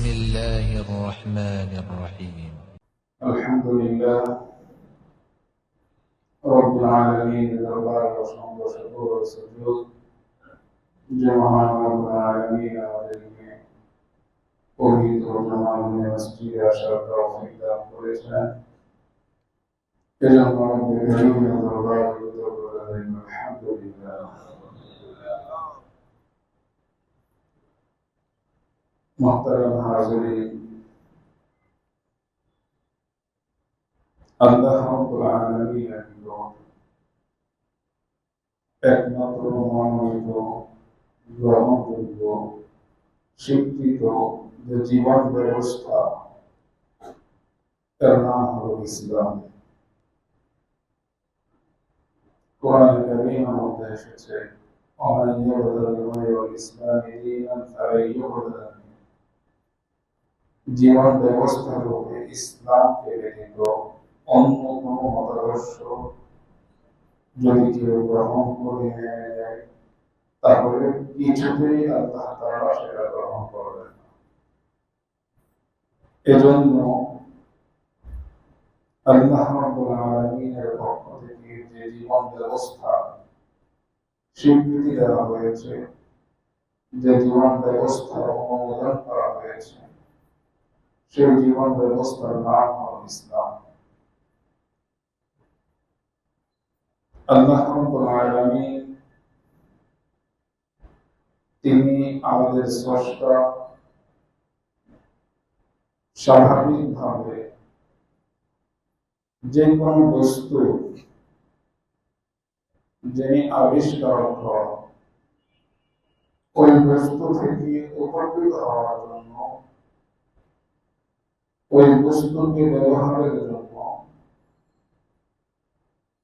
الله الرحمن الرحيم. الحمد لله رب العالمين دربار وشكر وشكر وسجود جمعنا رب العالمين عليه أريد وجمعنا مسجد أشرف توفيق قريشا إلى رب الكريم دربار الحمد لله. محترم حاضرين، আল্লাহ রাব্বুল আলামিন একমাত্র মনোনীত গ্রহণযোগ্য স্বীকৃত যে জীবন ব্যবস্থা তার নাম হল ইসলাম। কোরআনে কারীমের মধ্যে এসেছে ومن يبتغي غير الإسلام دينا فلن يقبل منه। জীবন ব্যবস্থার উপরে ইসলামকে ব্যতীত অন্য কোনো মতাদর্শ যদি কেউ গ্রহণ করে নেয় যায় তাহলে কিছুতেই আল্লাহ তাআলা সেটা গ্রহণ করবেন না। এজন্য আল্লাহ রাব্বুল আলামিনের পক্ষ থেকে যে জীবন ব্যবস্থা স্বীকৃতি দেওয়া হয়েছে, যে জীবন ব্যবস্থা অনুমোদন করা হয়েছে, সেই জীবন ব্যবস্থার নাম হল ইসলাম। আল্লাহ রাব্বুল আলামিন তিনি আমাদের স্রষ্টা। স্বাভাবিকভাবে যে কোনো বস্তু যিনি আবিষ্কারক হন, ওই বস্তু থেকে উপকৃত হওয়ার জন্য, ওই বস্তুকে ব্যবহারের জন্য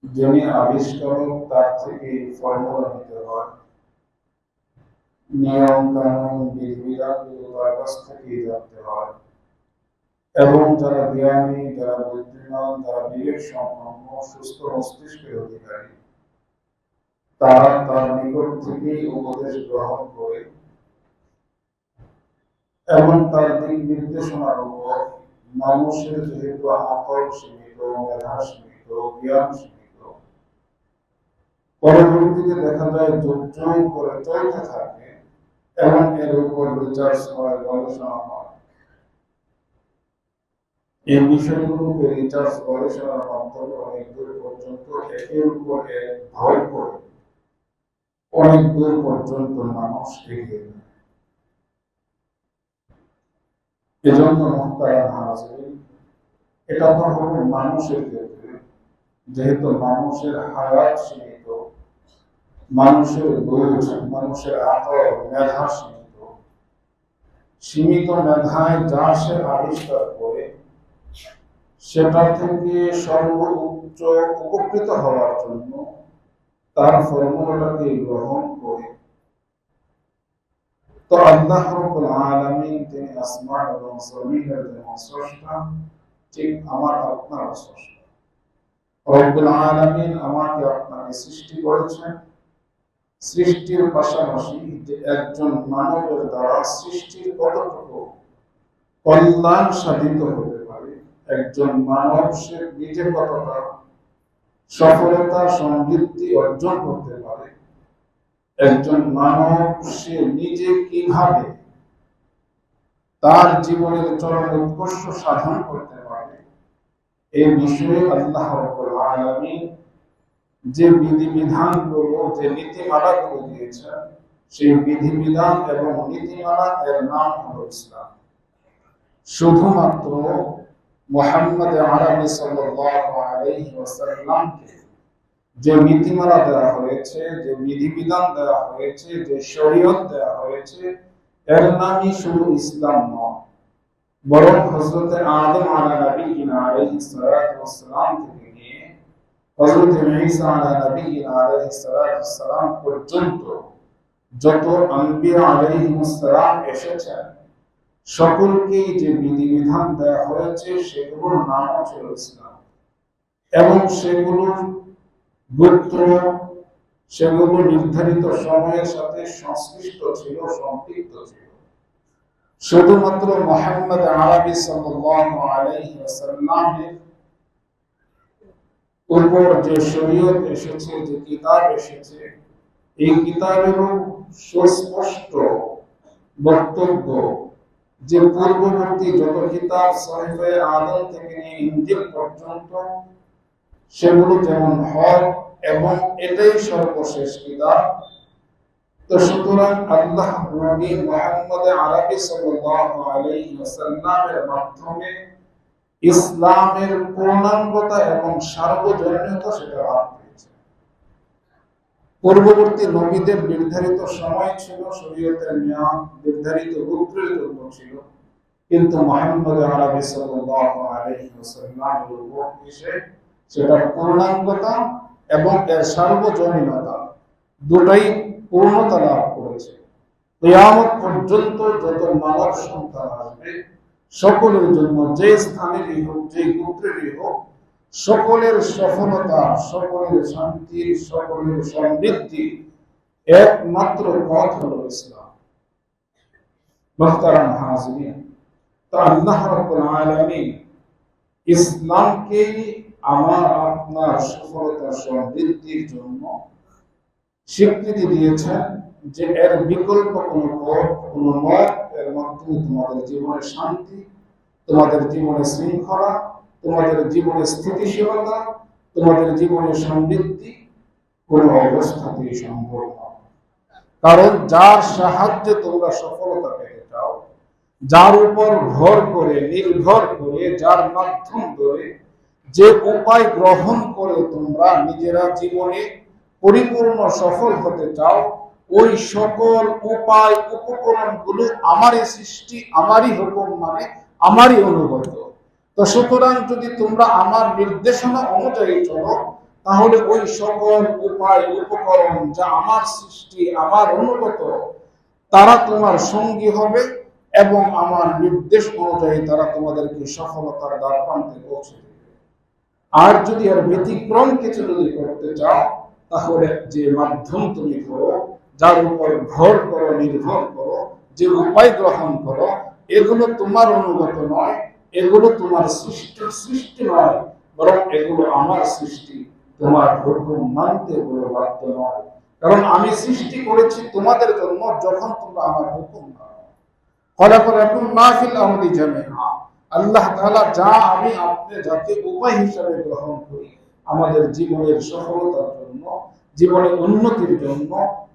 যিনি আবিষ্কারক তার থেকে ফর্মুলা নিতে হয়, নিয়ম কানুন বিধিবিধানগুলো তার কাছ থেকেই জানতে হয় এবং যারা জ্ঞানী, যারা বুদ্ধিমান, যারা বিবেক সম্পন্ন সুস্থ মস্তিষ্কের অধিকারী তারা তার নিকট থেকেই উপদেশ গ্রহণ করে এবং তার দিক নির্দেশনার উপর মানুষের যেহেতু আকল সীমিত, মেধা সীমিত, জ্ঞান সীমিত, পরবর্তীতে দেখা যায় যুগ করে চলতে থাকে এবং এর উপর রিসার্চ হয়, গবেষণা হয়। এই বিষয়গুলোকে রিসার্চ গবেষণার মাধ্যমে অনেক দূর পর্যন্ত একের উপর এক ভর করে অনেক দূর পর্যন্ত মানুষ এগিয়ে যায়। এজন্য মুহতারাম হাজিরিন, এটা তো হলো মানুষের ক্ষেত্রে, যেহেতু মানুষের হায়াত সীমিত, মানুষের বুঝ, মানুষের আকল, মেধা সীমিত, সীমিত মেধায় যা সে আবিষ্কার করে সেটা থেকে সর্বোচ্চ উপকৃত হওয়ার জন্য তার ফর্মুলাটাকে গ্রহণ করে তো আল্লাহ রাব্বুল আলামিন তিনি আসমান এবং জমিনের যেমন স্রষ্টা, ঠিক আমার আপনার স্রষ্টা। রব্বুল আলামিন আমাকে আপনাকে সৃষ্টি করেছেন। সৃষ্টির পাশাপাশি যে একজন মানবের দ্বারা সৃষ্টির কতটুকু কল্যাণ সাধিত হতে পারে, একজন মানব সে নিজে কতটা সফলতা সমৃদ্ধি অর্জন করতে পারে, একজন মানব সে নিজে কিভাবে তার জীবনের চরম উৎকর্ষ সাধন করতে পারে, এই বিষয়ে আল্লাহ রাব্বুল আলামিন যে বিধিবিধানগুলো, যে নীতিমালাগুলো দিয়েছেন, সেই বিধিবিধান এবং নীতিমালা এর নাম হল ইসলাম। শুধুমাত্র মুহাম্মদ আরবি সাল্লাল্লাহু আলাইহি ওয়াসাল্লামকে যে নীতিমালা দেওয়া হয়েছে, যে বিধিবিধান দেওয়া হয়েছে, যে শরীয়ত দেওয়া হয়েছে, এর নামই শুধু ইসলাম নয়, বরং হযরত আদম আলাইহিস সালাম থেকে নিয়ে হযরত ঈসা আলাইহিস সালাম পর্যন্ত যত আম্বিয়া আলাইহিস সালাম এসেছেন সকলকেই যে বিধিবিধান দেওয়া হয়েছে সেগুলোর নাম হচ্ছে ইসলাম এবং সেগুলোর গোত্র, সেগুলো নির্ধারিত সময়ের সাথে সংশ্লিষ্ট ছিল, সম্পৃক্ত ছিল। শুধুমাত্র মুহাম্মদ আরবি সাল্লাল্লাহু আলাইহি ওয়াসাল্লামের উপর যে শরীয়ত এসেছে, যে কিতাব এসেছে, এই কিতাবেরও সুস্পষ্ট বক্তব্য যে পূর্ববর্তী যত কিতাব সহিফে আদম থেকে নিয়ে ইনজিল পর্যন্ত সেগুলো যেমন হক এবং এটাই সর্বশেষ কিতাব। তো সুতরাং আল্লাহ নবী মুহাম্মদ আরবি সাল্লাল্লাহু আলাইহি ওয়াসাল্লামের মাধ্যমে ইসলামের পূর্ণাঙ্গতা এবং সার্বজনীনতা সেটা লাভ পেয়েছে। পূর্ববর্তী নবীদের নির্ধারিত সময় ছিল, শরীয়তের নিয়ম নির্ধারিত গোত্রের জন্য ছিল, কিন্তু মুহাম্মদ আরবি সাল্লাল্লাহু আলাইহি ওয়াসাল্লামের উপর এসে সেটার পূর্ণাঙ্গতা এবং এর সার্বজনীনতা দুটাই পূর্ণতা লাভ করেছে। কিয়ামত পর্যন্ত যত মানব সন্তান আসবে সকলের জন্য, যে স্থানেরই হোক, যে গোত্রেরই হোক, সকলের সফলতা, সকলের শান্তির, সকলের সমৃদ্ধি একমাত্র পথ হলো ইসলাম। মুহতারাম হাজিরিন, তো আল্লাহ রাব্বুল আলামিন ইসলামকে আমার আপনার সফলতা সমৃদ্ধির জন্য স্বীকৃতি দিয়েছেন যে এর বিকল্প কোনো পথ, কোনো মত, এর মাধ্যমে তোমাদের জীবনে শান্তি, তোমাদের জীবনে শৃঙ্খলা, তোমাদের জীবনে স্থিতিশীলতা, তোমাদের জীবনে সমৃদ্ধি কোনো অবস্থাতেই সম্ভব নয়। কারণ যার সাহায্যে তোমরা সফলতা পেতে চাও, যার উপর ভর করে, নির্ভর করে, যার মাধ্যম ধরে, যে উপায় গ্রহণ করে তোমরা নিজেরা জীবনে পরিপূর্ণ সফল হতে চাও, ওই সকল উপায় উপকরণগুলো আমারই সৃষ্টি, আমারই হুকুম, মানে আমারই অনুগত। তো সুতরাং যদি তোমরা আমার নির্দেশনা অনুযায়ী চলো, তাহলে ওই সকল উপায় উপকরণ যা আমার সৃষ্টি, আমার অনুগত, তারা তোমার সঙ্গী হবে এবং আমার নির্দেশ অনুযায়ী তারা তোমাদেরকে সফলতার দ্বারপ্রান্তে পৌঁছে দেবে। আর যদি এর ব্যতিক্রম কিছু যদি করতে চাও, তাহলে যে মাধ্যম তুমি করো, যার উপর ভর করো, নির্ভর করো, যে উপায় গ্রহণ করো, এগুলো তোমার অনুগত নয়, এগুলো তোমার সৃষ্টি নয়, বরং এগুলো আমার সৃষ্টি। তোমার হুকুম মানতে এগুলো বাধ্য নয়, কারণ আমি সৃষ্টি করেছি তোমাদের জন্য, যখন তোমরা আমার হুকুম মানো। খলাকাকুম মা ফিল আরদি জামিআ, আল্লাহ তাআলা যা আমি আপনি যাকে উপায় হিসাবে গ্রহণ করি আমাদের জীবনের সফলতার জন্য, জীবনের উন্নতির জন্য,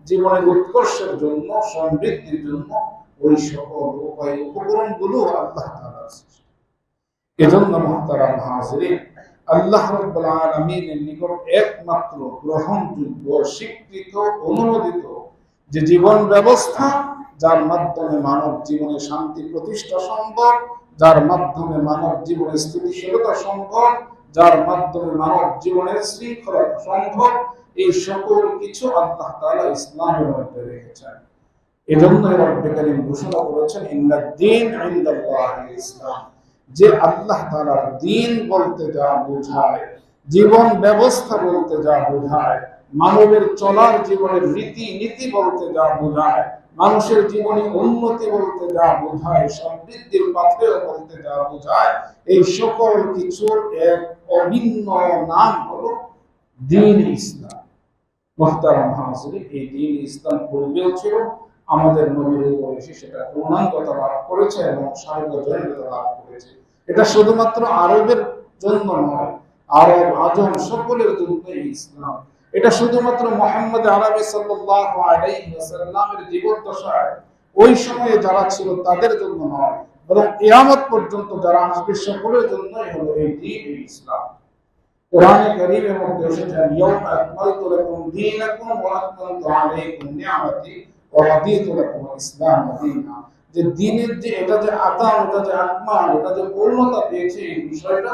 জীবনের উৎকর্ষের জন্য, সমৃদ্ধির জন্য, ওই সকল উপায় উপকরণগুলো আল্লাহ তাআলার সৃষ্টি। এজন্য মুহতারাম হাজিরিন, আল্লাহ রাব্বুল আলামিনের নিকট একমাত্র গ্রহণযোগ্য, স্বীকৃত, অনুমোদিত যে জীবন ব্যবস্থা, যার মাধ্যমে মানব জীবনে শান্তি প্রতিষ্ঠা সম্ভব, যার মাধ্যমে মানব জীবনে স্থিতিশীলতা সম্ভব, যার মাধ্যমে মানব জীবনের শৃঙ্খলতা সম্ভব, এই সকল কিছু আল্লাহ তাআলা ইসলামের মধ্যে রেখেছেন। এজন্য রব্বুল কারীম ঘোষণা করেছেন, ইন্নাদ দীন ইনদাল্লাহিল ইসলাম, যে আল্লাহ তাআলার দ্বীন বলতে যা বোঝায়, জীবন ব্যবস্থা বলতে যা বোঝায়, মানবের চলার জীবনের রীতি নীতি বলতে যা বোঝায়, মানুষের জীবনে উন্নতি বলতে যা বোঝায়, সমৃদ্ধির পাথেয় বলতে যা বোঝায়, এই সকল কিছুর এক অভিন্ন নাম হলো দ্বীন ইসলাম। মুহতারাম হাজিরিন, এই দ্বীন ইসলাম পূর্বেও ছিল, আমাদের নবীর উপর এসে সেটা পূর্ণাঙ্গতা লাভ করেছে এবং সার্বজনীনতা লাভ করেছে। এটা শুধুমাত্র আরবের জন্য নয়, আরব আজম সকলের জন্য এই ইসলাম। এটা শুধুমাত্র মুহাম্মদ আরবি সাল্লাল্লাহু আলাইহি ওয়াসাল্লামের জীবদ্দশায় ওই সময়ে যারা ছিল তাদের জন্য নয়, বরং কিয়ামত পর্যন্ত যারা আসবে সকলের জন্যই হলো এই দ্বীন, এই ইসলাম। কোরআনে কারীমের মধ্যে এসেছে, ইয়াউমা আকমালতু লাকুম দীনাকুম ওয়া আতমামতু আলাইকুম নি'মাতি ওয়া রাদিতু লাকুমুল ইসলাম দীনা। যে দ্বীনের যে এটা যে আতাম, এটা যে আকমাল, এটা যে পূর্ণতা পেয়েছে, এই বিষয়টা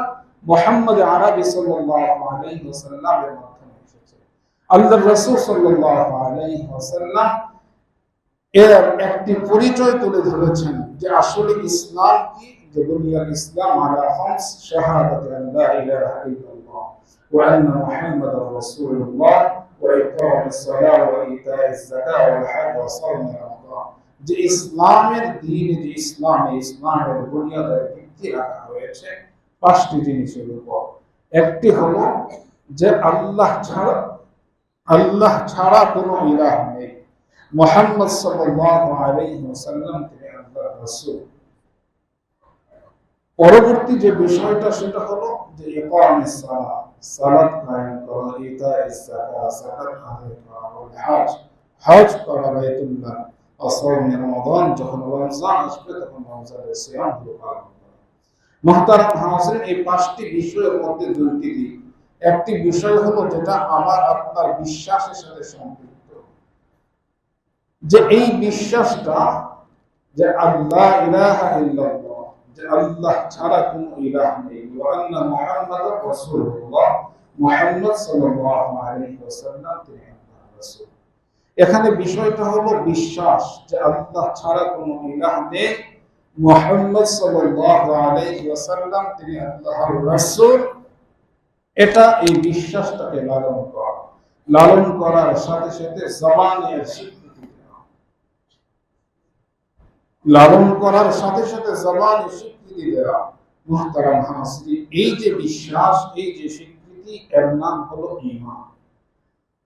মুহাম্মদ আরবি সাল্লাল্লাহু আলাইহি ওয়াসাল্লামের মাধ্যমে এসেছে। আল্লাহর রাসূল সাল্লাল্লাহু আলাইহি ওয়াসাল্লাম এর একটি পরিচয় তুলে ধরেছেন যে আসলে ইসলাম কি, যে বুনিয়াল ইসলাম আলা খামস শাহাদাতি আল্লা ইলাহা ইল্লাল্লাহ ওয়া আন্না মুহাম্মাদার রাসূলুল্লাহ ওয়া ইকামিস সালাহ ওয়া ইতাইজ যাকাত ওয়াল হজ্জ ওয়া সাওম রমাদান। যে ইসলামের দিন, যে ইসলামের বুনিয়াদের ভিত্তি রাখা হয়েছে 5টি জিনিসের উপর। একটি হলো যে আল্লাহ ছাড়া কোনো ইলাহ নেই, মুহাম্মদ সাল্লাল্লাহু আলাইহি ওয়াসাল্লাম তিনি আল্লাহর রাসূল। পরবর্তী যে বিষয়টা সেটা হলো যে ইকামিস সালাত, সালাত কায়েম করা, ইতাইস যাকাত, যাকাত আদায় করা, হজ করা বাইতুল্লাহ, সাওম রমাদান, যখন রমজান আসবে তখন রমজানের সিয়াম পালন করা। মুহতারাম হাজিরিন, এই 5টি বিষয়ের মধ্যে 2টি দিক। একটি বিষয় হলো যেটা আমার আপনার বিশ্বাসের সাথে সম্পৃক্ত, যে এই বিশ্বাসটা যে আল্লাহ ইলাহা ইল্লাল্লাহ, যে আল্লাহ ছাড়া কোনো ইলাহ নেই, ওয়া আন্না মুহাম্মাদার রাসূলুল্লাহ, মুহাম্মদ সাল্লাল্লাহু আলাইহি ওয়াসাল্লাম তিনি আল্লাহর রাসূল। এখানে বিষয়টা হলো বিশ্বাস যে আল্লাহ ছাড়া কোনো ইলাহ নেই, মুহাম্মদ সাল্লাল্লাহু আলাইহি ওয়াসাল্লাম তিনি আল্লাহর রাসূল। এটা এই বিশ্বাসটাকে লালন করার সাথে সাথে জবানের স্বীকৃতি দেওয়া, লালন করার সাথে সাথে জবানের স্বীকৃতি দেওয়া। মুহতারাম হাজিরিন, এই যে বিশ্বাস, এই যে স্বীকৃতি, এর নাম হলো ঈমান।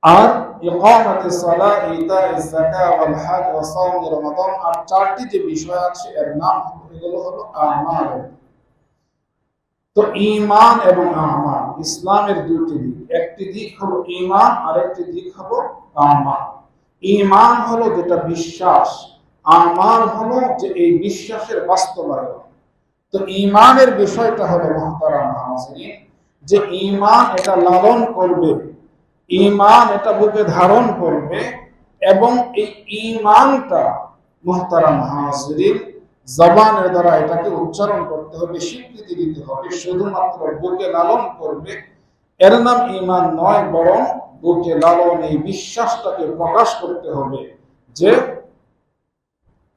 আর ইকামাতুস সালাহ, ইতাইস যাকাত, ওয়াল হজ, ওয়া সাওম রমাদান, আর 4টি যে বিষয় আছে এর নাম এগুলো হলো আমাল। তো ঈমান এবং আমাল ইসলামের 2টি দিক। একটি দিক হলো ঈমান, আর একটি দিক হলো আমাল। ঈমান হলো যেটা বিশ্বাস, আমাল হলো যে এই বিশ্বাসের বাস্তবায়ন। তো ঈমানের বিষয়টা হলো মুহতারাম হাজিরিন, যে ঈমান এটা লালন করবে, ঈমান এটা বুকে ধারণ করবে, এবং এই ঈমানটা মুহতারাম হাজিরিন জবানের দ্বারা এটাকে উচ্চারণ করতে হবে, স্বীকৃতি দিতে হবে। শুধুমাত্র বুকে লালন করবে এর নাম ঈমান নয়, বরং বুকে লালন এই বিশ্বাসটাকে প্রকাশ করতে হবে যে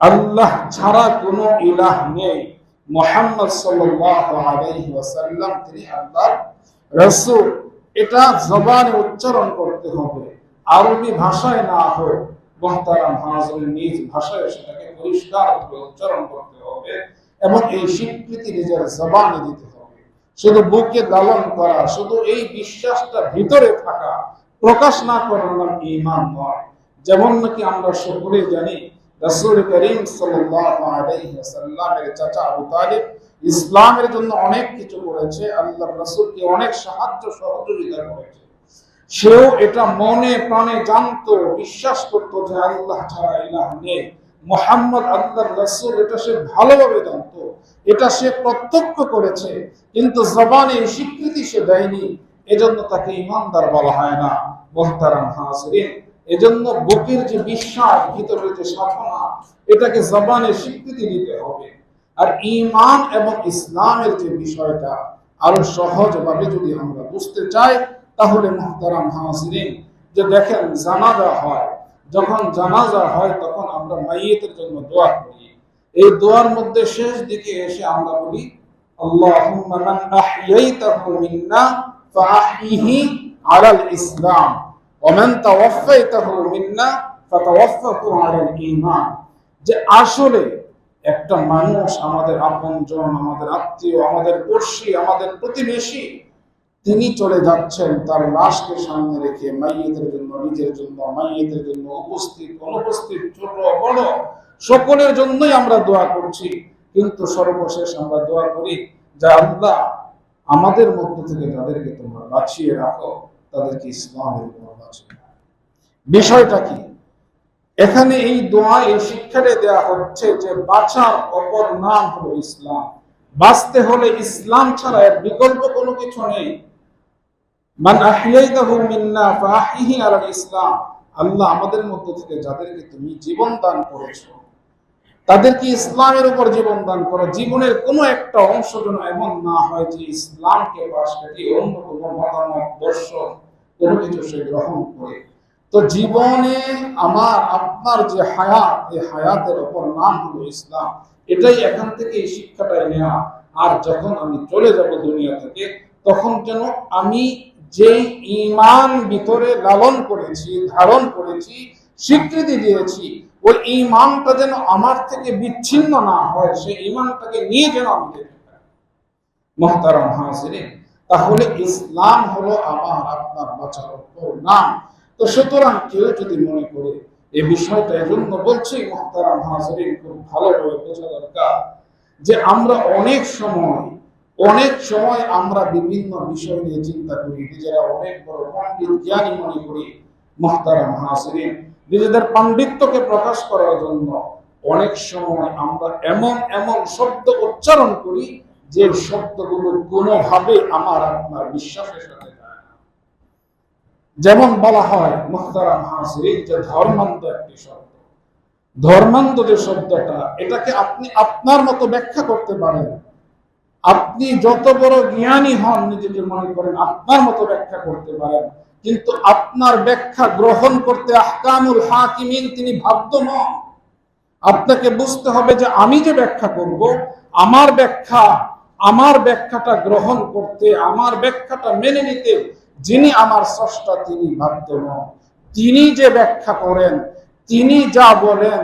আল্লাহ ছাড়া কোনো ইলাহ নেই, মুহাম্মদ সাল্লাল্লাহু আলাইহি ওয়াসাল্লাম তিনি আল্লাহর রাসূল। এটা জবানে উচ্চারণ করতে হবে, আরবি ভাষায় না হোক, মুহতারাম হাজিরিন নিজ ভাষায় সেটাকে পরিষ্কার করে উচ্চারণ করতে হবে, এবং এই স্বীকৃতি নিজের জবানে দিতে হবে। শুধু বুকে লালন করা, শুধু এই বিশ্বাসটা ভিতরে থাকা, প্রকাশ না করার নাম ঈমান নয়। যেমন নাকি আমরা সকলেই জানি রাসূল করিম সাল্লাল্লাহু আলাইহি ওয়াসাল্লামের চাচা আবু তালিব ইসলামের জন্য অনেক কিছু করেছে, আল্লাহর রাসূলকে অনেক সাহায্য সহযোগিতা করেছে। সেও এটা মনে প্রাণে জানতো, বিশ্বাস করতো যে আল্লাহ ছাড়া ইলাহ নেই, মুহাম্মদ আল্লাহর রাসূল, এটা সে ভালোভাবে জানতো, এটা সে প্রত্যক্ষ করেছে, কিন্তু জবানে এই স্বীকৃতি সে দেয়নি, এজন্য তাকে ঈমানদার বলা হয় না। মুহতারাম হাজিরিন, এজন্য বুকের যে বিশ্বাস, ভিতরের যে সাধনা, এটাকে জবানে স্বীকৃতি দিতে হবে। আর ঈমান এবং ইসলামের যে বিষয়টা আরো সহজভাবে যদি আমরা বুঝতে চাই, তাহলে মুহতারাম হাজিরিন, যে দেখেন জানাজা হয়, যখন জানাজা হয় তখন আমরা মাইয়িতের জন্য দোয়া করি। এই দোয়ার মধ্যে শেষ দিকে এসে আমরা বলি আল্লাহুম্মা মান আহইয়াইতাহু মিন্না ফাআহইহি আলাল ইসলাম ওয়া মান তাওয়াফফাইতাহু মিন্না ফাতাওয়াফফাহু আলাল ঈমান। যে আসলে একটা মানুষ, আমাদের আপনজন, আমাদের আত্মীয়, আমাদের পড়শি, আমাদের প্রতিবেশী, তিনি চলে যাচ্ছেন তার লাশকে সামনে রেখে মাইয়িতের জন্য, নিজের জন্য, মাইয়িতের জন্য, উপস্থিত অনুপস্থিত, ছোট বড় সকলের জন্যই আমরা দোয়া করছি। কিন্তু সর্বশেষ আমরা দোয়া করি যে আল্লাহ আমাদের মধ্য থেকে যাদেরকে তোমরা বাঁচিয়ে রাখো, তাদেরকে ইসলামের উপর বাঁচিয়ে রাখো। বিষয়টা কি? এখানে এই দোয়া, এই শিক্ষাটা দেওয়া হচ্ছে যে বাঁচার অপর নাম হলো ইসলাম। বাঁচতে হলে ইসলাম ছাড়া এর বিকল্প কোনো কিছু নেই। মান আহইয়াইতাহু মিন্না ফাআহইহি আলাল ইসলাম। আল্লাহ আমাদের মধ্য থেকে যাদেরকে তুমি জীবন দান করেছো, তাদেরকে ইসলামের উপর জীবন দান করো। জীবনের কোনো একটা অংশ যেন এমন না হয় যে ইসলামকে পাশ কাটিয়ে অন্য কোনো মতামত, দর্শন, কোনো কিছু সে গ্রহণ করে। তো জীবনে আমার আপনার যে হায়াত, এই হায়াতের উপর নাম হলো ইসলাম। এটাই এখান থেকে এই শিক্ষাটাই নেওয়া। আর যখন আমি চলে যাব দুনিয়া থেকে, তখন যেন আমি যেই ঈমান ভিতরে লালন করেছি, ধারণ করেছি, স্বীকৃতি দিয়েছি, ওই ঈমানটা যেন আমার থেকে বিচ্ছিন্ন না হয়, সেই ঈমানটাকে নিয়ে যেন আমি যেতে পারি। মুহতারাম হাজিরিন, তাহলে ইসলাম হলো আমার আপনার বাঁচার নাম। তো সুতরাং কেউ যদি মনে করে এই বিষয়টা, এজন্য বলছি মুহতারাম হাজিরিন, খুব ভালোভাবে বোঝা দরকার যে আমরা অনেক সময় আমরা বিভিন্ন বিষয় নিয়ে চিন্তা করি, নিজেরা অনেক বড় পণ্ডিত জ্ঞানী মনে করি। মুহতারাম হাজিরিন, নিজেদের পাণ্ডিত্যকে প্রকাশ করার জন্য অনেক সময় আমরা এমন এমন শব্দ উচ্চারণ করি যে শব্দগুলো কোনোভাবে আমার আপনার বিশ্বাসের সাথে যায় না। যেমন বলা হয় মুহতারাম হাজিরিন যে ধর্মান্ধ একটি শব্দ। ধর্মান্ধ যে শব্দটা, এটাকে আপনি আপনার মতো ব্যাখ্যা করতে পারেন। আপনি যত বড় জ্ঞানী হন, নিজেকে মনে করেন আপনার মতো ব্যাখ্যা করতে পারেন, কিন্তু আপনার ব্যাখ্যা গ্রহণ করতে আহকামুল হাকিমিন তিনি বাধ্য নন। আপনাকে বুঝতে হবে যে আমি যে ব্যাখ্যা করব, আমার ব্যাখ্যাটা গ্রহণ করতে, আমার ব্যাখ্যাটা মেনে নিতে যিনি আমার স্রষ্টা তিনি বাধ্য নন। তিনি যে ব্যাখ্যা করেন, তিনি যা বলেন,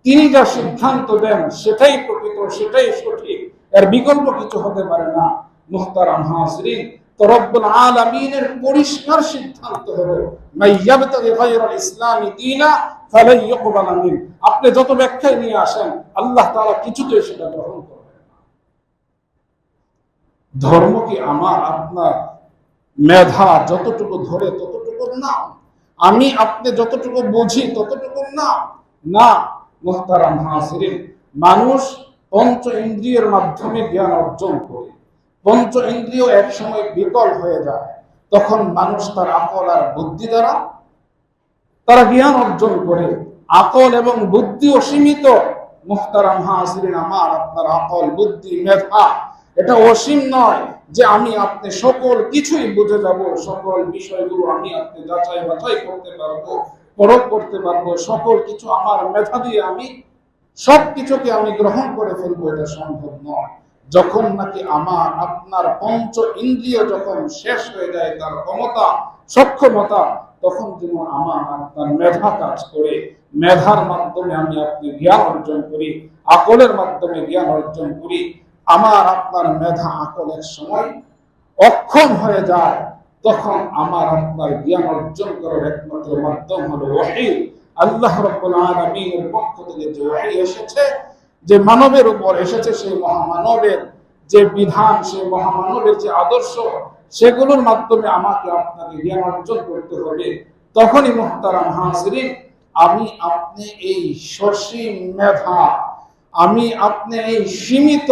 তিনি যা সিদ্ধান্ত দেন, সেটাই প্রকৃত, সেটাই সঠিক, এর বিকল্প কিছু হতে পারে না। মুহতারাম হাজিরিন, তো রব্বুল আলামিনের পরিষ্কার সিদ্ধান্ত হলো মাইয়াবতাগি গায়রাল ইসলামি দীনা ফালাই ইউকবাল মিন। আপনি যত ব্যাখ্যাই নিয়ে আসেন, আল্লাহ তাআলা কিছুতেই সেটা গ্রহণ করবেন না। ধর্ম কি আমার আপনার মেধা যতটুকু ধরে ততটুকু না, আমি আপনি যতটুকু বুঝি ততটুকু না। না মুহতারাম হাজিরিন, মানুষ পঞ্চ ইন্দ্রিয়ের মাধ্যমে জ্ঞান অর্জন করে। পঞ্চ ইন্দ্রিয় এক সময় বিকল হয়ে যায়, তখন মানুষ তার আকল আর বুদ্ধি দ্বারা তারা জ্ঞান অর্জন করে। আকল এবং বুদ্ধি অসীমিত। মুহতারাম হাজিরিন, আমার আপনার আকল, বুদ্ধি, মেধা এটা অসীম নয় যে আমি আপনি সকল কিছুই বুঝে যাব, সকল বিষয়গুলো আমি আপনি যাচাই বাছাই করতে পারবো, পরখ করতে পারবো, সকল কিছু আমার মেধা দিয়ে আমি সবকিছুকে আমি গ্রহণ করে ফেলবো, এটা সম্ভব নয়। যখন নাকি আমার আপনার পঞ্চ ইন্দ্রিয় যখন শেষ হয়ে যায় তার ক্ষমতা, সক্ষমতা, তখন যেন আমার আপনার মেধা কাজ করে। মেধার মাধ্যমে আমি আপনি জ্ঞান অর্জন করি, আকলের মাধ্যমে জ্ঞান অর্জন করি। আমার আপনার মেধা আকল এক সময় অক্ষম হয়ে যায়, তখন আমার আপনার জ্ঞান অর্জন করার একমাত্র মাধ্যম হলো ওহী। আল্লাহ রাব্বুল আলামিনের পক্ষ থেকে যে ওহী এসেছে, যে মানবের উপর এসেছে, সেই মহামানবের যে বিধান, সেই মহামানবের যে আদর্শ, সেগুলোর মাধ্যমে আমাকে আপনাকে জ্ঞান অর্জন করতে হবে। তখনই মুহতারাম হাজিরিন, আমি আপনি এই সসীম মেধা, আমি আপনি এই সীমিত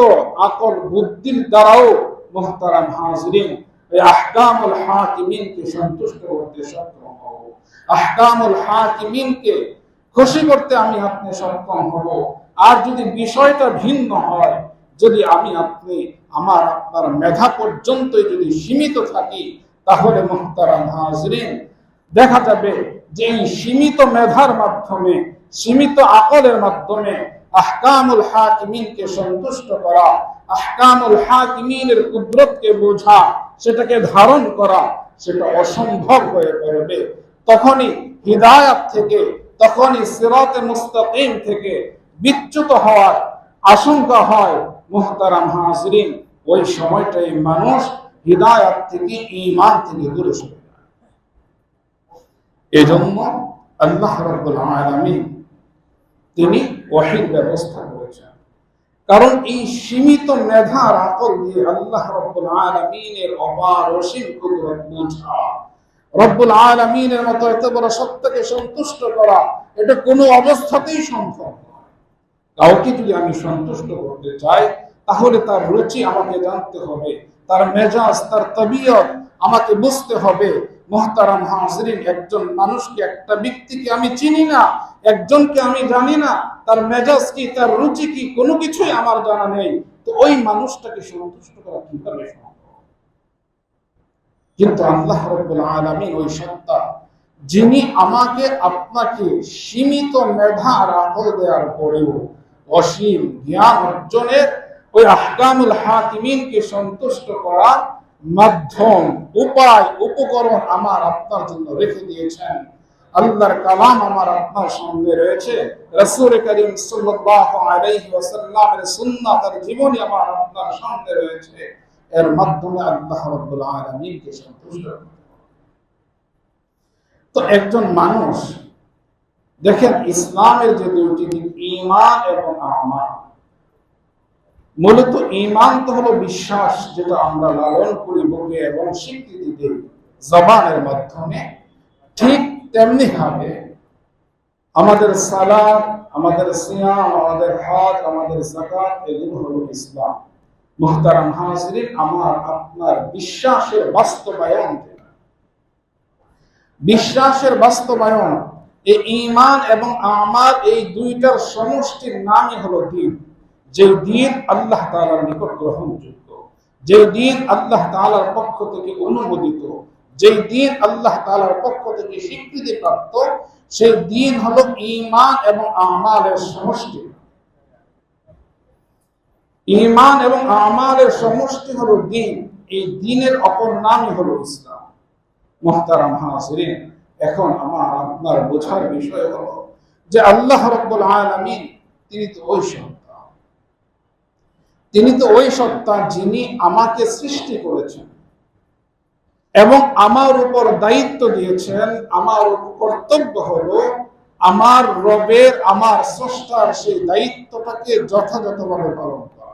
আকল বুদ্ধির দ্বারাও মুহতারাম হাজিরিন এই আহকামুল হাকিমিনকে সন্তুষ্ট করতে সক্ষম হব। আহকামুল হাকিমিনকে খুশি করতে আমি আপনি সক্ষম হব। আর যদি বিষয়টা ভিন্ন হয়, যদি আমি আপনি আমার আপনার মেধা পর্যন্তই যদি সীমিত থাকি, তাহলে মুহতারাম হাজিরিন দেখা যাবে যে এই সীমিত মেধার মাধ্যমে, সীমিত আকলের মাধ্যমে আহকামুল হাকিমিনকে সন্তুষ্ট করা, আহকামুল হাকিমিনের কুদরতকে বোঝা, সেটাকে ধারণ করা, সেটা অসম্ভব হয়ে পড়বে। তখনই হিদায়াত থেকে, তখনই সিরাতে মুস্তাকিম থেকে বিচ্যুত হওয়ার আশঙ্কা হয়। মুহতারাম হাজিরিন, ওই সময়টাই মানুষ হিদায়াত থেকে, ঈমান থেকে দূরে সরে যায়। এজন্য আল্লাহ রাব্বুল আলামিন তিনি ওহীর ব্যবস্থা করেছেন। কারণ এই সীমিত মেধার আকল দিয়ে আল্লাহ রাব্বুল আলামিনের অপার অসীম কুদরত বোঝা, রব্বুল আলামিনের মতো এত বড় সত্যকে সন্তুষ্ট করা, এটা কোনো অবস্থাতেই সম্ভব নয়। কাউকে যদি আমি সন্তুষ্ট করতে চাই, তাহলে তার রুচি আমাকে জানতে হবে, তার মেজাজ, তার তবিয়ত আমাকে বুঝতে হবে। মুহতারাম হাজিরিন, একজন মানুষকে, একটা ব্যক্তিকে আমি চিনি না, একজনকে আমি জানি না, তার মেজাজ কি, তার রুচি কি, কোনো কিছুই আমার জানা নেই, তো ওই মানুষটাকে সন্তুষ্ট করা কিভাবে সম্ভব? কিন্তু আল্লাহ রাব্বুল আলামিন ওই সত্তা, যিনি আমাকে আপনাকে সীমিত মেধা আর আকল দেওয়ার পরেও অসীম জ্ঞান অর্জনের ওই আহকামুল হাকিমিনকে সন্তুষ্ট করার মাধ্যম, উপায়, উপকরণ আমার আপনার জন্য রেখে দিয়েছেন। আল্লাহর কালাম আমার আপনার সামনে রয়েছে, রাসূল করিম সাল্লাল্লাহু আলাইহি ওয়াসাল্লামের সুন্নাহ তার জীবনী আমার আপনার সামনে রয়েছে, এর মাধ্যমে আল্লাহ রাব্বুল আলামিনকে সন্তুষ্ট করতে। তো একজন মানুষ দেখেন, ইসলামের যে দুইটি দিক, ঈমান এবং আমাল। মূলত ঈমান তো হলো বিশ্বাস, যেটা আমরা লালন করি বুকে এবং স্বীকৃতি দিই জবানের মাধ্যমে। ঠিক তেমনি ভাবে আমাদের সালাত, আমাদের সিয়াম, আমাদের হজ, আমাদের যাকাত, এগুলো হলো ইসলাম। মুহতারাম হাজিরিন, আমার আপনার বিশ্বাসের বাস্তবায়ন, বিশ্বাসের বাস্তবায়ন, এই ঈমান এবং আমাল, এই দুইটার সমষ্টির নামই হলো দ্বীন। যে দ্বীন আল্লাহ তাআলার নিকট গ্রহণযোগ্য, যে দ্বীন আল্লাহ তাআলার পক্ষ থেকে অনুমোদিত, যে দ্বীন আল্লাহ তাআলার পক্ষ থেকে স্বীকৃতি প্রাপ্ত, সেই দ্বীন হলো ঈমান এবং আমালের সমষ্টি। ঈমান এবং আমালের সমষ্টি হলো দ্বীন। এই দ্বীনের অপর নামই হলো ইসলাম। মুহতারাম হাজিরিন, এখন আমার আপনার বোঝার বিষয় হলো যে আল্লাহ রাব্বুল আলামিন তিনি তো ওই সত্তা, তিনি তো ওই সত্তা যিনি আমাকে সৃষ্টি করেছেন এবং আমার উপর দায়িত্ব দিয়েছেন। আমার কর্তব্য হলো আমার রবের, আমার স্রষ্টার সেই দায়িত্বটাকে যথাযথভাবে পালন করা।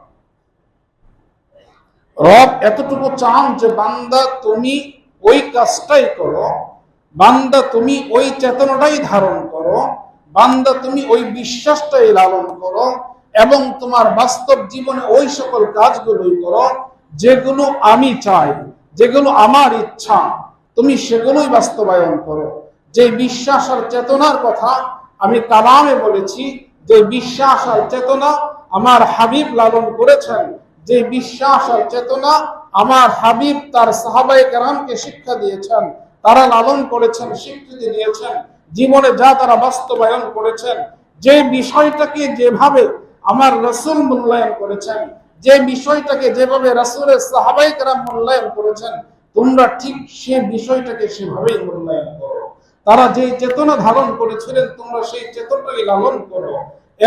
রব এতটুকু চান যে বান্দা তুমি ওই কাজটাই করো, বান্দা তুমি ওই চেতনাটাই ধারণ করো, বান্দা তুমি ওই বিশ্বাসটাই লালন করো এবং তোমার বাস্তব জীবনে ওই সকল কাজগুলোই করো যেগুলো আমি চাই, যেগুলো আমার ইচ্ছা, তুমি সেগুলোই বাস্তবায়ন করো। যে বিশ্বাস আর চেতনার কথা আমি কালামে বলেছি, যে বিশ্বাস আর চেতনা আমার হাবিব লালন করেছেন, যে বিশ্বাস আর চেতনা আমার হাবিব তার সাহাবায়ে কেরামকে শিক্ষা দিয়েছেন, তারা লালন করেছেন, স্বীকৃতি দিয়েছেন, জীবনে যা তারা বাস্তবায়ন করেছেন, যে বিষয়টাকে যেভাবে আমার রাসূল মূল্যায়ন করেছেন, যে বিষয়টাকে যেভাবে রাসূলের সাহাবায়ে কেরাম মূল্যায়ন করেছেন, তোমরা ঠিক সেই বিষয়টাকে সেভাবেই মূল্যায়ন করো। তারা যে চেতনা ধারণ করেছিলেন, তোমরা সেই চেতনাকে লালন করো।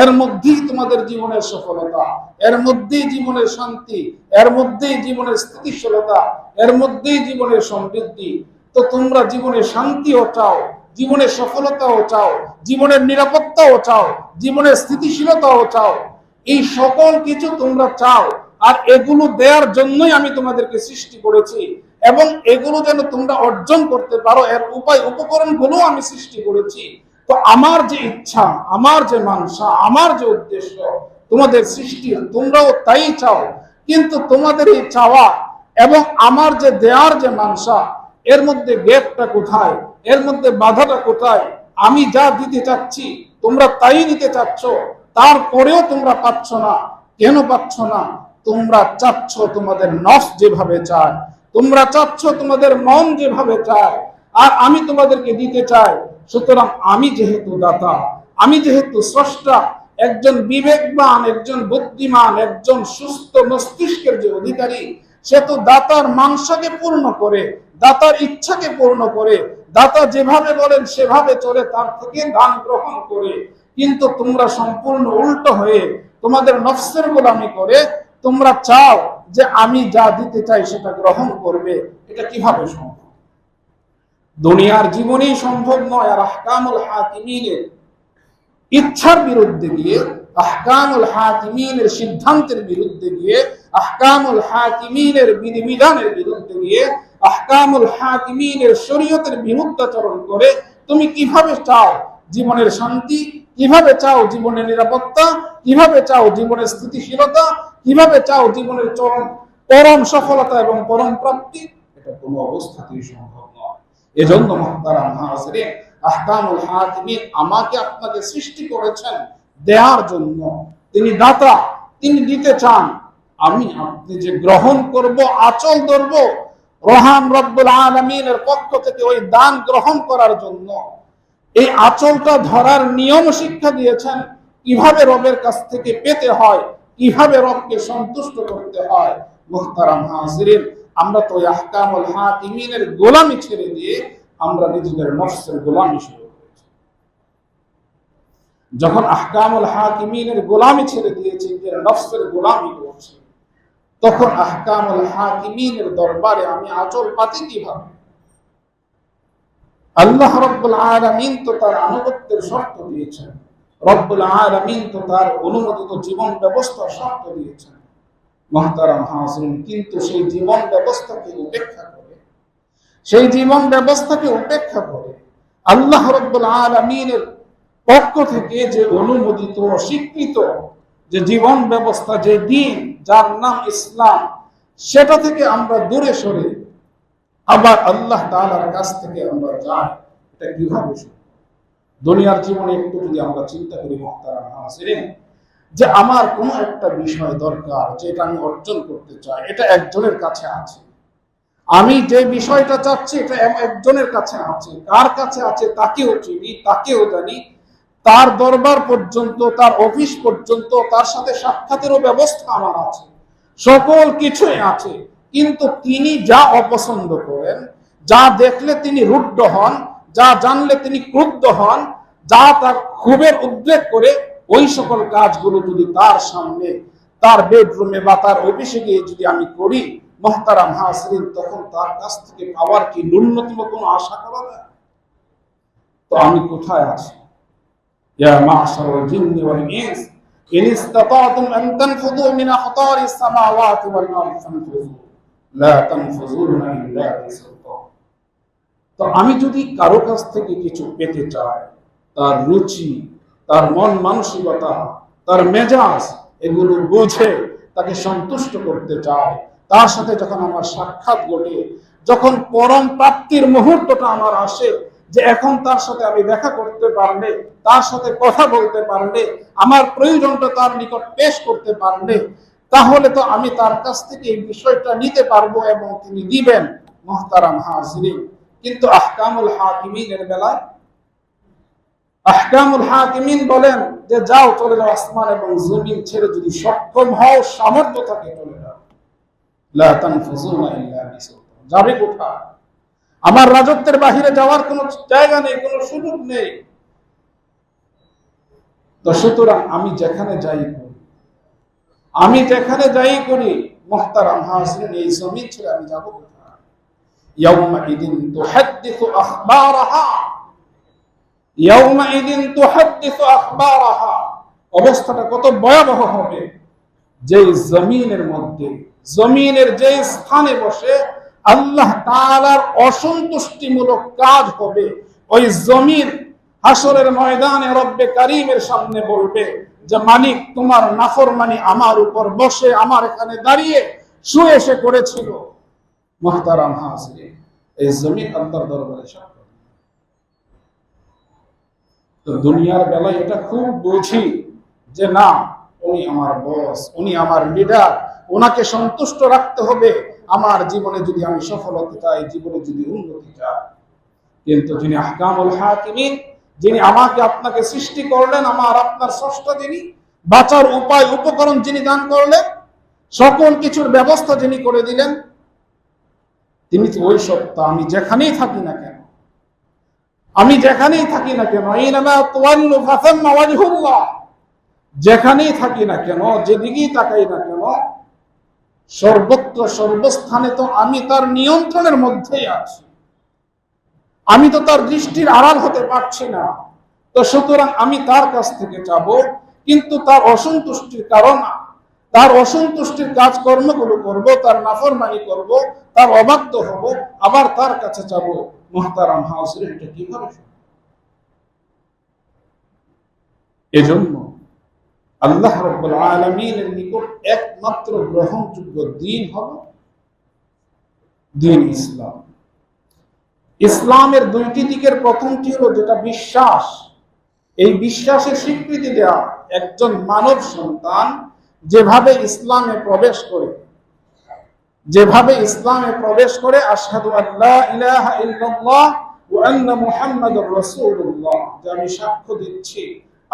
এর মধ্যেই তোমাদের জীবনের সফলতা, এর মধ্যেই জীবনের শান্তি, এর মধ্যেই জীবনের স্থিতিশীলতা, এর মধ্যেই জীবনের সমৃদ্ধি। তো তোমরা জীবনে শান্তিও চাও, জীবনের সফলতাও চাও, জীবনের নিরাপত্তাও চাও, জীবনের স্থিতিশীলতাও চাও, এই সকল কিছু তোমরা চাও। আর এগুলো দেওয়ার জন্যই আমি তোমাদেরকে সৃষ্টি করেছি এবং এগুলো যেন তোমরা অর্জন করতে পারো, এর উপায় উপকরণগুলো আমি সৃষ্টি করেছি। তো আমার যে ইচ্ছা, আমার যে মানসা, আমার যে উদ্দেশ্য তোমাদের সৃষ্টির, তোমরাও তাই চাও। কিন্তু তোমাদের এই চাওয়া এবং আমার যে দেয়ার যে মানসা, এর মধ্যে গ্যাপটা কোথায়, এর মধ্যে বাধাটা কোথায়? আমি যা দিতে চাচ্ছি তোমরা তাই নিতে চাচ্ছ, তারপরেও তোমরা পাচ্ছ না। কেন পাচ্ছ না? তোমরা চাচ্ছ তোমাদের নফস যেভাবে চায়, তোমরা চাচ্ছ তোমাদের মন যেভাবে চায়, আর আমি তোমাদেরকে দিতে চাই। সুতরাং আমি যেহেতু দাতা, আমি যেহেতু স্রষ্টা, একজন বিবেকবান, একজন বুদ্ধিমান, একজন সুস্থ মস্তিষ্কের যে অধিকারী, সে তো দাতার মানসাকে পূর্ণ করে, দাতার ইচ্ছাকে পূর্ণ করে, দাতা যেভাবে বলেন সেভাবে চলে, তার থেকে দান গ্রহণ করে। কিন্তু তোমরা সম্পূর্ণ উল্টো হয়ে তোমাদের নফসের গোলামি করে তোমরা চাও যে আমি যা দিতে চাই সেটা গ্রহণ করবে। এটা কিভাবে সম্ভব? দুনিয়ার জীবনেই সম্ভব নয়। আর আহকামুল হাকিমিনের ইচ্ছার বিরুদ্ধে গিয়ে, আহকামুল হাকিমিনের সিদ্ধান্তের বিরুদ্ধে গিয়ে, আহকামুল হাকিমিনের বিধিবিধানের বিরুদ্ধে গিয়ে, আহকামুল হাকিমিনের শরীয়তের বিরুদ্ধাচরণ করে তুমি কিভাবে চাও জীবনের শান্তি, কিভাবে চাও জীবনের নিরাপত্তা, কিভাবে চাও জীবনের স্থিতিশীলতা, কিভাবে চাও জীবনের পরম সফলতা এবং পরম প্রাপ্তি? এটা কোনো অবস্থাতেই সম্ভব নয়। এজন্য মুহতারাম হাজিরিন, আহকামুল হাকিমিন আমাকে আপনাকে সৃষ্টি করেছেন দেওয়ার জন্য। তিনি দাতা, তিনি দিতে চান। আমি আপনি যে গ্রহণ করব, আঁচল ধরব রহান রব্বুল আলামিনের পক্ষ থেকে ওই দান গ্রহণ করার জন্য। এই আঁচলটা ধরার নিয়ম শিক্ষা দিয়েছেন, কিভাবে রবের কাছ থেকে পেতে হয়, কিভাবে রবকে সন্তুষ্ট করতে হয়। মুহতারাম হাজিরিন, আমরা তো আহকামুল হাকিমিনের গোলামি ছেড়ে দিয়ে আমরা নিজেদের নফসের গোলামি শুরু করেছি। যখন আহকামুল হাকিমিনের গোলামি ছেড়ে দিয়েছে, যে নফসের গোলামি করছে, তখন আহকামুল হাকিমিনের দরবারে আমি আঁচল পাতি কিভাবে? আল্লাহ রব্বুল আলামিন তো তার আনুগত্যের শর্ত দিয়েছেন, রব্বুল আলামিন তো তার অনুমোদিত জীবন ব্যবস্থার শর্ত দিয়েছেন। মুহতারাম হাজিরিন, কিন্তু সেই জীবন ব্যবস্থাকে উপেক্ষা করে, আল্লাহ রব্বুল আলামিনের পক্ষ থেকে যে অনুমোদিত স্বীকৃত যে জীবন ব্যবস্থা, যে দিন, যার নাম ইসলাম, সেটা থেকে আমরা দূরে সরে আবার আল্লাহ তাআলার কাছ থেকে আমরা যাই, এটা কিভাবে সম্ভব? দুনিয়ার জীবনে একটু যদি আমরা চিন্তা করি মুহতারাম হাজিরিন, যে আমার কোনো একটা বিষয় দরকার, যেটা আমি অর্জন করতে চাই, এটা একজনের কাছে আছে। আমি যে বিষয়টা চাচ্ছি এটা একজনের কাছে আছে। কার কাছে আছে তাকেও চিনি, তাকেও জানি, তার দরবার পর্যন্ত, তার অফিস পর্যন্ত, তার সাথে সাক্ষাতেরও ব্যবস্থা আমার আছে, সকল কিছুই আছে। কিন্তু তিনি যা অপছন্দ করেন, যা দেখলে তিনি রুদ্ধ হন, যা জানলে তিনি ক্রুদ্ধ হন, যা তার ক্ষোভের উদ্রেক করে, ওই সকল কাজগুলো যদি তার সামনে, তার বেডরুমে বা তার অফিসে গিয়ে যদি আমি করি, মুহতারাম হাজিরিন, তখন তার কাছ থেকে পাওয়ার কি ন্যূনতম কোনো আশা করা যায়? তো আমি কোথায় আছি? ইয়া মা'শারাল জিন্নি ওয়াল ইনস ইন ইসতাতা'তুম আন তানফুযু মিন আকতারিস সামাওয়াতি ওয়াল আরদি ফানফুযু লা তানফুযুনা ইল্লা বিসুলতান। তো আমি যদি কারো কাছ থেকে কিছু পেতে চাই, তার রুচি, তার মন মানসিকতা, তার মেজাজ, এগুলো বুঝে তাকে সন্তুষ্ট করতে চাই, তার সাথে যখন আমার সাক্ষাৎ ঘটে, যখন পরম প্রাপ্তির মুহূর্তটা আমার আসে, যে এখন তার সাথে আমি দেখা করতে পারলে, তার সাথে কথা বলতে পারলে, আমার প্রয়োজনটা তার নিকট পেশ করতে পারলে, তাহলে তো আমি তার কাছ থেকে এই বিষয়টা নিতে পারবো এবং তিনি দিবেন। মুহতারাম হাজিরিন, কিন্তু আহকামুল হাকিমিনের বেলায়, আহকামুল হাকিমিন বলেন যে যাও, চলে যাও, আসমান এবং জমিন ছেড়ে যদি সক্ষম হও, সামর্থ্য থাকে, চলে যাও। লা তানফুযুনা ইল্লা বিসুলতান। যাবে কোথায়? আমার রাজত্বের বাহিরে যাওয়ার কোনো জায়গা নেই, কোনো সুযোগ নেই। তো সুতরাং আমি যেখানে যাই করি, মুহতারাম হাজিরিন, এই জমিন ছেড়ে আমি যাব কোথায়? ইয়াউমাইদিন তুহাদ্দিসু আখবারাহা, ইয়াউমাইদিন তুহাদ্দিসু আখবারাহা। অবস্থাটা কত ভয়াবহ হবে, যে জমিনের মধ্যে, জমিনের যে স্থানে বসে আল্লাহ তাআলার অসন্তুষ্টিমূলক কাজ হবে, ওই জমিন হাসরের ময়দানে রব্বে কারীমের সামনে বলবে যে মালিক, তোমার নাফরমানি আমার উপর বসে, আমার এখানে দাঁড়িয়ে, শুয়ে সে করেছিল। মুহতারাম হাজিরিন, এই জমিন আল্লাহর দরবারে সাক্ষ্য। তো দুনিয়ার বেলায় এটা খুব বুঝি যে না, উনি আমার বস, উনি আমার লিডার, ওনাকে সন্তুষ্ট রাখতে হবে আমার জীবনে যদি আমি সফল হতে চাই, জীবনে যদি উন্নতি চাই। কিন্তু যিনি আহকামুল হাকিমিন, যিনি আমাকে আপনাকে সৃষ্টি করলেন, আমার আপনার স্রষ্টা, যিনি বাঁচার উপায় উপকরণ যিনি দান করলেন, সকল কিছুর ব্যবস্থা যিনি করে দিলেন, তিনি তো ওই সত্তা। আমি যেখানেই থাকি না কেন, ইনামা তুওয়াল্লু ফাসাম্মা ওয়াজহুল্লাহ, যেখানেই থাকি না কেন, যেদিকেই তাকাই না কেন, সর্বত্র সর্বস্থানে তো আমি তার নিয়ন্ত্রণের মধ্যেই আছি, আমি তো তার দৃষ্টির আড়াল হতে পারছি না। তো সুতরাং আমি তার কাছ থেকে যাব, কিন্তু তার অসন্তুষ্টির কারণ, তার অসন্তুষ্টির কাজকর্মগুলো করব, তার নাফরমানি করব, তার অবাধ্য হব, আবার তার কাছে যাব। মুহতারাম হাজিরিন, এটা কিভাবে? এজন্য আল্লাহ রাব্বুল আলামিনের নিকট একমাত্র গ্রহণযোগ্য দিন হবে দিন ইসলাম। ইসলামের দুইটি দিকের প্রথমটি হলো যেটা বিশ্বাস, এই বিশ্বাসের স্বীকৃতি দেওয়া। একজন মানব সন্তান যেভাবে ইসলামে প্রবেশ করে আশহাদু আল্লা ইলাহা ইল্লাল্লাহ ওয়া আন্না মুহাম্মাদুর রাসূলুল্লাহ, যে আমি সাক্ষ্য দিচ্ছি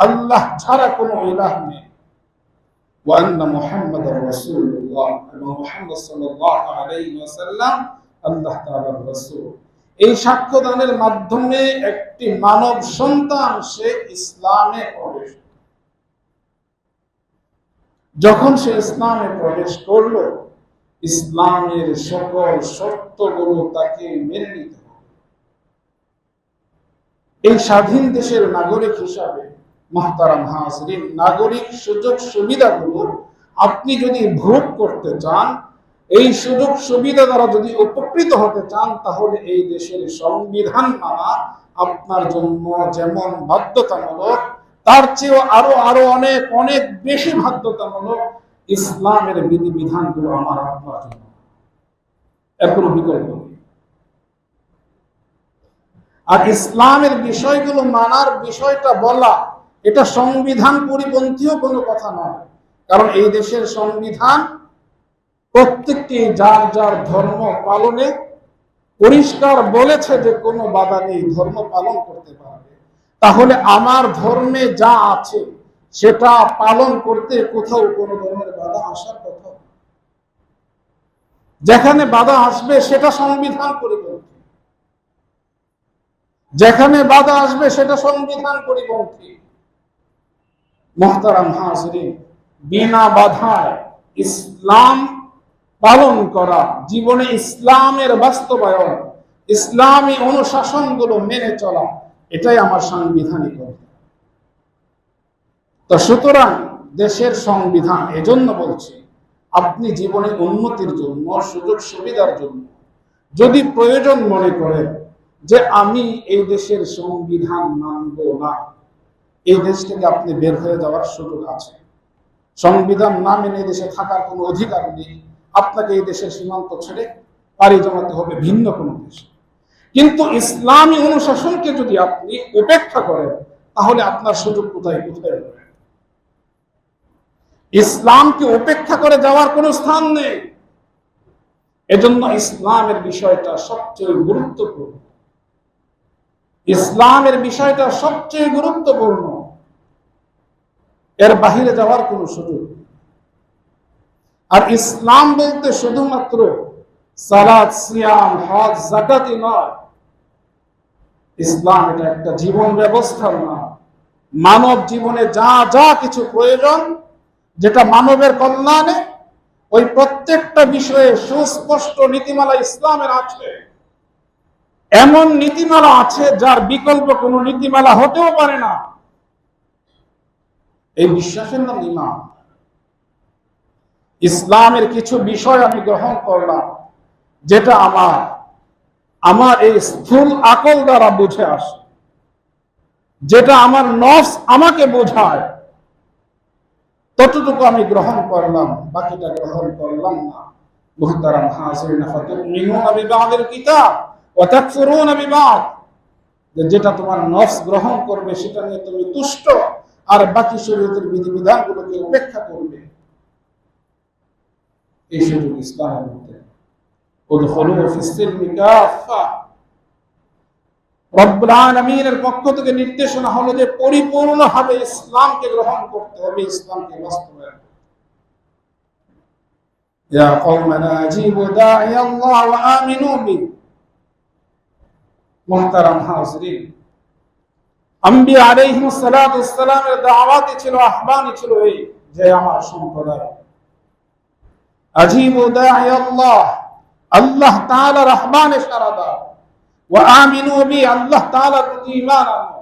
আল্লাহ ছাড়া কোনো ইলাহ নেই, ওয়া আন্না মুহাম্মাদুর রাসূলুল্লাহ, এবং মুহাম্মদ সাল্লাল্লাহু আলাইহি ওয়াসাল্লাম আল্লাহ তাআলার রাসূল। এই সাক্ষ্যদানের মাধ্যমে একটি মানব সন্তান সে ইসলামে প্রবেশ, যখন সে ইসলামে প্রবেশ করলো, ইসলামের সকল শর্তগুলো তাকে মেনে নিতে হবে। এই স্বাধীন দেশের নাগরিক হিসাবে মুহতারাম হাজরিন, নাগরিক সুযোগ সুবিধাগুলো আপনি যদি ভোগ করতে চান, এই সুযোগ সুবিধা দ্বারা যদি উপকৃত হতে চান, তাহলে এই দেশের সংবিধান মানা আপনার জন্য যেমন বাধ্যতামূলক, তার চেয়েও আরো অনেক অনেক বেশি বাধ্যতামূলক ইসলামের বিধিবিধানগুলো আমার আপনার জন্য। এর কোনো বিকল্প নেই। আর ইসলামের বিষয়গুলো মানার বিষয়টা বলা, এটা সংবিধান পরিপন্থীও কোনো কথা নয়। কারণ এই দেশের সংবিধান প্রত্যেকটি যার যার ধর্ম পালনে পরিষ্কার বলেছে যে কোনো বাধা নেই, ধর্ম পালন করতে পারবে। তাহলে আমার ধর্মে যা আছে সেটা পালন করতে কোথাও কোনো ধরনের বাধা আসার কথা? যেখানে বাধা আসবে সেটা সংবিধান পরিপন্থী, যেখানে বাধা আসবে সেটা সংবিধান পরিপন্থী। মুহতারাম হাজরিন, বিনা বাধায় ইসলাম পালন করা, জীবনে ইসলামের বাস্তবায়ন, ইসলামী অনুশাসনগুলো মেনে চলা, এটাই আমার সাংবিধানিক অধিকার। তো সুতরাং দেশের সংবিধান, এজন্য বলছি, আপনি জীবনে উন্নতির জন্য, সুযোগ সুবিধার জন্য যদি প্রয়োজন মনে করেন যে আমি এই দেশের সংবিধান মানব না, এই দেশ থেকে আপনি বের হয়ে যাওয়ার সুযোগ আছে। সংবিধান না মেনে দেশে থাকার কোনো অধিকার নেই। আপনাকে এই দেশের সীমান্ত ছেড়ে পাড়ি জমাতে হবে ভিন্ন কোনো দেশে। কিন্তু ইসলামী অনুশাসনকে যদি আপনি উপেক্ষা করেন, তাহলে আপনার সুযোগ কোথায় কোথায় হবে? ইসলামকে উপেক্ষা করে যাওয়ার কোনো স্থান নেই। এজন্য ইসলামের বিষয়টা সবচেয়ে গুরুত্বপূর্ণ। ইসলামের বিষয়টা সবচেয়ে গুরুত্বপূর্ণ, এর বাহিরে যাওয়ার কোনো সুযোগ নেই। আর ইসলাম বলতে শুধুমাত্র সালাত, সিয়াম, হজ, যাকাতই নয়। ইসলাম এটা একটা জীবন ব্যবস্থার নাম। মানব জীবনে যা যা কিছু প্রয়োজন, যেটা মানবের কল্যাণে, ওই প্রত্যেকটা বিষয়ে সুস্পষ্ট নীতিমালা ইসলামের আছে। এমন নীতিমালা আছে যার বিকল্প কোনো নীতিমালা হতেও পারে না। এই বিশ্বাসের নাম ঈমান। ইসলামের কিছু বিষয় আমি গ্রহণ করলাম, যেটা আমার এই স্থূল আকল দ্বারা বুঝে আসে, যেটা আমার নফস আমাকে বোঝায়, ততটুকু আমি গ্রহণ করলাম, বাকিটা গ্রহণ করলাম না। মুহতারাম হাজিরিন, ফাতুমিনুনা বিবাদিল কিতাব ওয়া তাকফুরুনা বিবাদ, যেটা তোমার নফস গ্রহণ করবে সেটা নিয়ে তুমি তুষ্ট, আর বাকি শরীয়তের বিধিবিধানগুলোকে উপেক্ষা করবে। এই সুযোগ ইসলামের মধ্যে। উদখুলু ফিস-সিলমি কাফা, রব্বুল আলামিনের পক্ষ থেকে নির্দেশনা হলো যে পরিপূর্ণভাবে ইসলামকে গ্রহণ করতে হবে, ইসলামকে বাস্তবায়ন। ইয়া কওমানা আজিবু দাঈ আল্লাহ ওয়া আমিনু বিহি। মুহতারাম হাজিরিন, আম্বিয়া আলাইহিস সালাতু ওয়াস সালামের দাওয়াতই ছিল, আহ্বানই ছিল এই যে আমার সম্প্রদায় আজিবু দাঈ আল্লাহ, আল্লাহ তাআলার আহ্বানে সাড়া দাও, ওয়া আমিনু বি, আল্লাহ তাআলার প্রতি ঈমান আনো,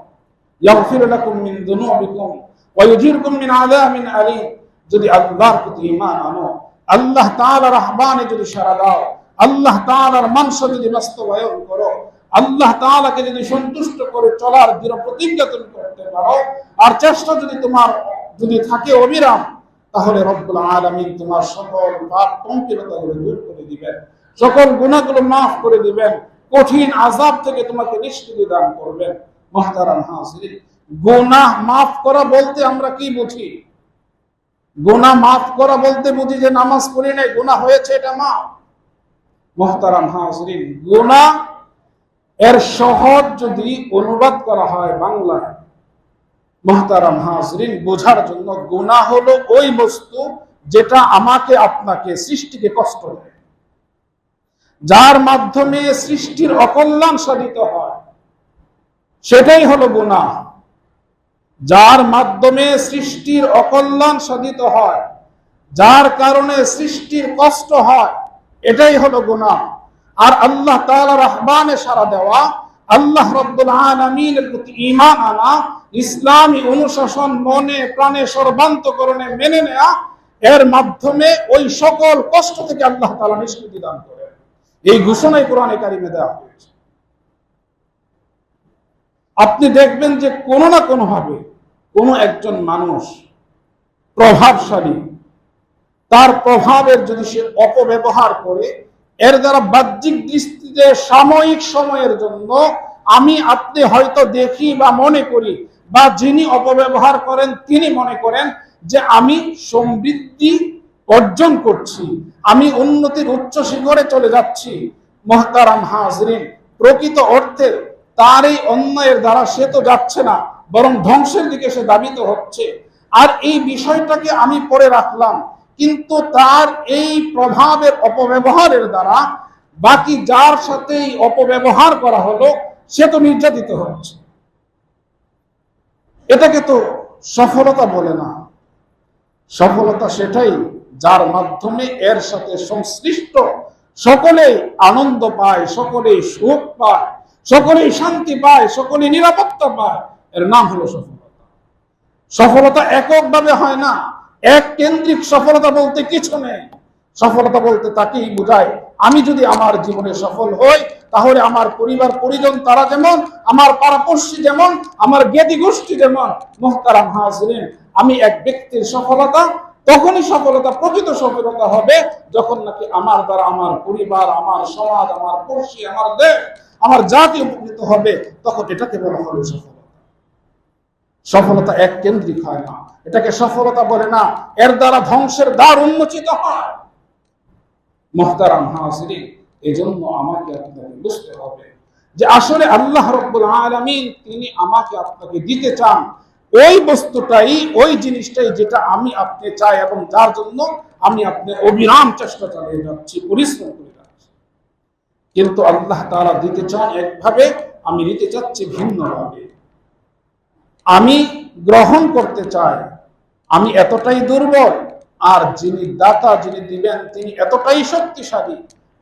ইয়াগফির লাকুম মিন যুনুবিকুম ওয়া ইউজিরকুম মিন আযাবিন আলীম। যদি আল্লাহর প্রতি ঈমান আনো, আল্লাহ তাআলার আহ্বানে যদি সাড়া দাও, আল্লাহ তাআলার মানসা যদি বাস্তবায়ন করো, আল্লাহ তাআলাকে যদি সন্তুষ্ট করে চলার দৃঢ় প্রতিজ্ঞা তুমি করতে পারো, আর চেষ্টা যদি তোমার থাকে অবিরাম, তাহলে রব্বুল আলামিন তোমার সকল পাপ পঙ্কিলতাগুলো দূর করে দিবেন, সকল গুনাহগুলো মাফ করে দিবেন, কঠিন আযাব থেকে তোমাকে নিষ্কৃতি দান করবেন। মুহতারাম হাজিরিন, গুনাহ মাফ করা বলতে আমরা কি বুঝি? গুনাহ মাফ করা বলতে বুঝি যে নামাজ পড়ি নাই, গুনাহ হয়েছে, এটা মাফ। মুহতারাম হাজিরিন, গুনাহ এর সহজ যদি অনুবাদ করা হয় বাংলায়, মুহতারাম হাজরিন, বোঝার জন্য, গুনাহ হলো ওই বস্তু যেটা আমাকে আপনাকে সৃষ্টিকে কষ্ট দেয়। যার মাধ্যমে সৃষ্টির অকল্যাণ সাধিত হয়, সেটাই হলো গুনাহ। যার মাধ্যমে সৃষ্টির অকল্যাণ সাধিত হয়, যার কারণে সৃষ্টির কষ্ট হয়, এটাই হলো গুনাহ। আর আল্লাহ তাআলার আহ্বানে সাড়া দেওয়া, আল্লাহ রাব্বুল আলামিনের প্রতি ঈমান আনা, ইসলামী অনুশাসন মনে প্রাণে সর্বান্তকরণে মেনে নেওয়া, এর মাধ্যমে ওই সকল কষ্ট থেকে আল্লাহ তাআলা নিষ্কৃতি দান করেন। এই ঘোষণাই কোরআনে কারিমে দেওয়া হয়েছে। আপনি দেখবেন যে কোনো না কোনো ভাবে কোনো একজন মানুষ প্রভাবশালী, তার প্রভাবের যদি সে অপব্যবহার করে, এর দ্বারা বাহ্যিক দৃষ্টিতে সাময়িক সময়ের জন্য আমি আপনি হয়তো দেখি বা মনে করি, বা যিনি অপব্যবহার করেন তিনি মনে করেন যে আমি সমৃদ্ধি অর্জন করছি, আমি উন্নতির উচ্চ শিখরে চলে যাচ্ছি। মুহতারাম হাজরিন, প্রকৃত অর্থে তার এই অন্যায়ের দ্বারা সে তো যাচ্ছে না, বরং ধ্বংসের দিকে সে ধাবিত হচ্ছে। আর এই বিষয়টাকে আমি পরে রাখলাম, কিন্তু তার এই প্রভাবের অপব্যবহারের দ্বারা বাকি যার সাথে অপব্যবহার করা হলো সে তো নির্যাতিত হচ্ছে। এটাকে তো সফলতা বলে না। সফলতা সেটাই যার মাধ্যমে এর সাথে সংশ্লিষ্ট সকলেই আনন্দ পায়, সকলেই সুখ পায়, সকলেই শান্তি পায়, সকলেই নিরাপত্তা পায়, এর নাম হলো সফলতা। সফলতা এককভাবে হয় না, এক কেন্দ্রিক সফলতা বলতে কিছু নেই। সফলতা বলতে তাকেই বোঝায়, আমি যদি আমার জীবনে সফল হই, তাহলে আমার পরিবার পরিজন তারা যেমন, আমার পাড়াপড়শি যেমন, আমার জ্ঞাতি গোষ্ঠী যেমন। মুহতারাম হাজরিন, আমি এক ব্যক্তির সফলতা তখনই সফলতা, প্রকৃত সফলতা হবে যখন নাকি আমার দ্বারা আমার পরিবার, আমার সমাজ, আমার পড়শি, আমার দেশ, আমার জাতি উপকৃত হবে, তখন এটাকে বলা হবে সফলতা। সফলতা এক কেন্দ্রিক হয় না, এটাকে সফলতা বলে না, এর দ্বারা ধ্বংসের দ্বার উন্মোচিত হয়। মুহতারাম হাজরিন, এজন্য আমাকে আপনাকে বুঝতে হবে যে আসলে আল্লাহ রাব্বুল আলামিন তিনি আমাকে আপনাকে দিতে চান ওই বস্তুটাই, ওই জিনিসটাই যেটা আমি আপনি চাই এবং যার জন্য আমি আপনি অবিরাম চেষ্টা চালিয়ে যাচ্ছি, পরিশ্রম করে যাচ্ছি। কিন্তু আল্লাহ তাআলা দিতে চান একভাবে, আমি দিতে চাচ্ছি ভিন্নভাবে। আমি গ্রহণ করতে চাই, আমি এতটাই দুর্বল, আর যিনি দাতা, যিনি দিবেন, তিনি এতটাই শক্তিশালী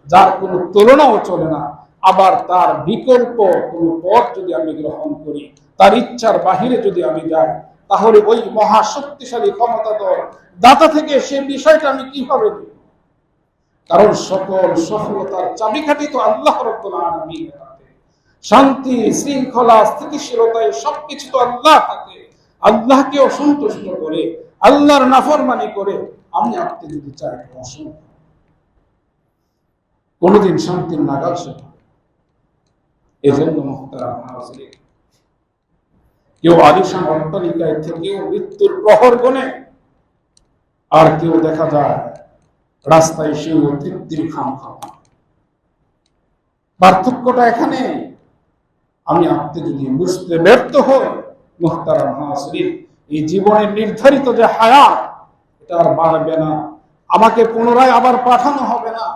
যার কোনো তুলনাও চলে না। আবার তার বিকল্প কোনো পথ যদি আমি গ্রহণ করি, তার ইচ্ছার বাহিরে যদি আমি যাই, তাহলে ওই মহাশক্তিশালী ক্ষমতাধর দাতা থেকে সে বিষয়টা আমি কিভাবে দেব? কারণ সকল সফলতার চাবিকাঠি তো আল্লাহ রাব্বুল আলামিনের হাতে। শান্তি, শৃঙ্খলা, স্থিতিশীলতায় সবকিছু তো আল্লাহ থাকে। আল্লাহকেও সন্তুষ্ট করে, আল্লাহর নাফরমানি করে আমি আপনি যদি চাই, কোনদিন শান্তির নাগাল সেটা। এজন্য মুহতারাম হাজরিন, কেউ আলিশান অট্টালিকায় থেকেও মৃত্যুর প্রহর গনে, আর কেউ দেখা যায় রাস্তায় সেও তৃপ্তির খাম খাওয়া। পার্থক্যটা এখানে। আমি আপনি যদি বুঝতে ব্যর্থ হই, মুহতারাম হাজরিন, এই জীবনের নির্ধারিত যে হায়াত, এটা আর বাড়বে না, আমাকে পুনরায় আবার পাঠানো হবে না।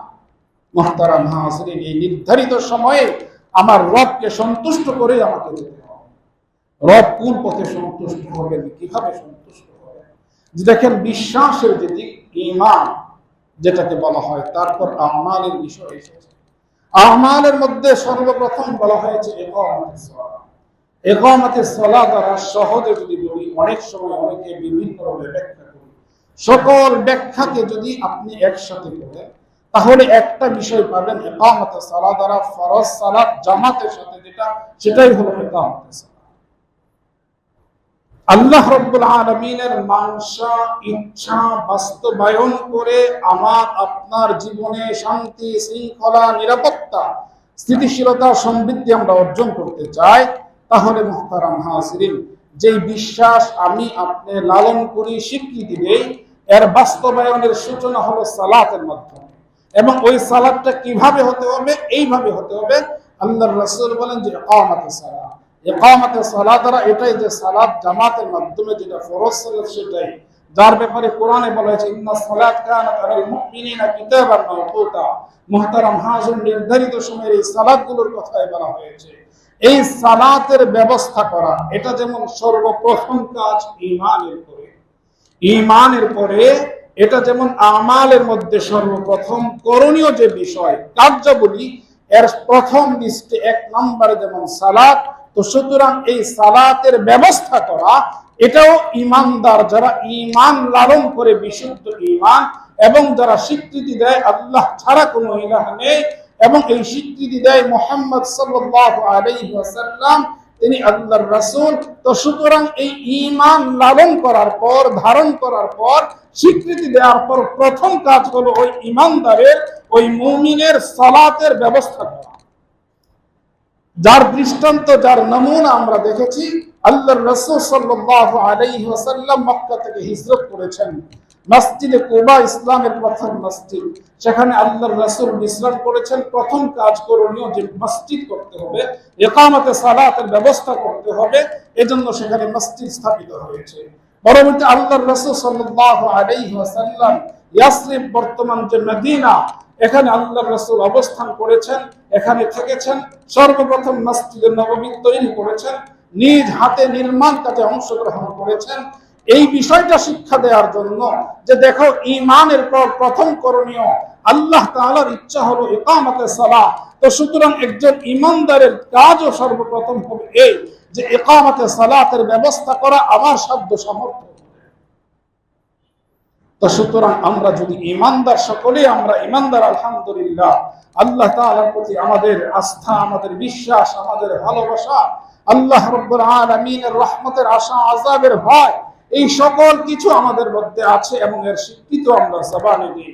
মুহতারাম হাজরিন, এই নির্ধারিত সময়ে আমার রবকে সন্তুষ্ট করে আমাকে যেতে হবে। রব কোন পথে সন্তুষ্ট হবেন, কিভাবে সন্তুষ্ট হবেন? দেখেন, বিশ্বাসের যে দিক, ঈমান যেটাকে বলা হয়, তারপর আমালের বিষয় এসেছে। আমালের মধ্যে সর্বপ্রথম বলা হয়েছে ইকামাতুস সালাহ। ইকামাতুস সালাহ দ্বারা সহজে যদি বলি, অনেক সময় অনেকে বিভিন্ন ভাবে ব্যাখ্যা করি, সকল ব্যাখ্যাকে যদি আপনি একসাথে করেন, তাহলে একটা বিষয় পাবেন, ইকামাতুস সালাহ দ্বারা ফরজ সালাত জামাতের সাথে যেটা, সেটাই হলো ইকামাতুস সালাহ। আল্লাহ রাব্বুল আলামিনের মানসা, ইচ্ছা বাস্তবায়ন করে আমার আপনার জীবনে শান্তি, শৃঙ্খলা, নিরাপত্তা, স্থিতিশীলতা, সমৃদ্ধি আমরা অর্জন করতে চাই, তাহলে মুহতারাম হাজরিন, যেই বিশ্বাস আমি আপনি লালন করি, স্বীকৃতি দেই, এর বাস্তবায়নের সূচনা হলো সালাতের মাধ্যমে। এবং ওই সালাতটা কিভাবে হতে হবে? এইভাবে হতে হবে। আল্লাহর রাসূল বলেন যে ইকামাতুস সালাহ, ইকামাতুস সালাহ দ্বারা এটাই যে সালাত জামাতের মাধ্যমে যেটা ফরজ সালাত, সেটাই যার ব্যাপারে কোরআনে বলা হয়েছে ইন্নাস সালাত কানাত আলাল মুমিনিনা কিতাবান মাওকুতা। মুহতারাম হাজিরিন, নির্ধারিত সময়ের এই সালাতগুলোর কথাই বলা হয়েছে। এই সালাতের ব্যবস্থা করা এটা যেমন সর্বপ্রথম কাজ ঈমানের পরে এটা যেমন আমালের মধ্যে সর্বপ্রথম করণীয় যে বিষয় কার্যাবলী, এর প্রথম লিস্টে 1 নম্বরে যেমন সালাত, তো সুতরাং এই সালাতের ব্যবস্থা করা এটাও ঈমানদার যারা ঈমান লালন করে বিশুদ্ধ ঈমান এবং যারা স্বীকৃতি দেয় আল্লাহ ছাড়া কোনো ইলাহ নেই এবং এই স্বীকৃতি দেয় মুহাম্মদ সাল্লাল্লাহু আলাইহি ওয়াসাল্লাম তিনি আল্লাহর রাসূল, তো সুতরাং এই ঈমান লালন করার পর, ধারণ করার পর, স্বীকৃতি দেওয়ার পর প্রথম কাজ হলো ওই ঈমানদারের, ওই মুমিনের সালাতের ব্যবস্থা করা। যার দৃষ্টান্ত, যার নমুনা আমরা দেখেছি, আল্লাহর রাসূল সাল্লাল্লাহু আলাইহি ওয়াসাল্লাম মক্কা থেকে হিজরত করেছেন। মসজিদে কুবা ইসলামের প্রথম মসজিদ, সেখানে আল্লাহর রাসূল বিশ্রাম করেছেন। প্রথম কাজ করণীয় যে মসজিদ করতে হবে, ইকামতে সালাতের ব্যবস্থা করতে হবে, এজন্য সেখানে মসজিদ স্থাপিত হয়েছে। পরবর্তী আল্লাহর রাসূল সাল্লাল্লাহু আলাইহি ওয়াসাল্লাম ইয়াসরিব, বর্তমান যে মদিনা, এখানে আল্লাহর রাসূল অবস্থান করেছেন, এখানে থেকেছেন। সর্বপ্রথম মসজিদে নববী তৈরি করেছেন, নিজ হাতে নির্মাণ কাজে অংশগ্রহণ করেছেন। এই বিষয়টা শিক্ষা দেওয়ার জন্য যে দেখো ঈমানের পর প্রথম করণীয় আল্লাহ তাআলার ইচ্ছা হলো ইকামতে সালাহ, তো সুতরাং একজন ঈমানদারের কাজও সর্বপ্রথম হবে এই যে ইকামতে সালাতের ব্যবস্থা করা আমার সাধ্য সামর্থ্য। তো সুতরাং আমরা যদি ঈমানদার, সকলেই আমরা ঈমানদার আলহামদুলিল্লাহ, আল্লাহ তাআলার প্রতি আমাদের আস্থা, আমাদের বিশ্বাস, আমাদের ভালোবাসা, আল্লাহ রাব্বুল আলামিনের রহমতের আশা, আযাবের ভয়, এই সকল কিছু আমাদের মধ্যে আছে এবং এর স্বীকৃতি আমরা জবানে দিই।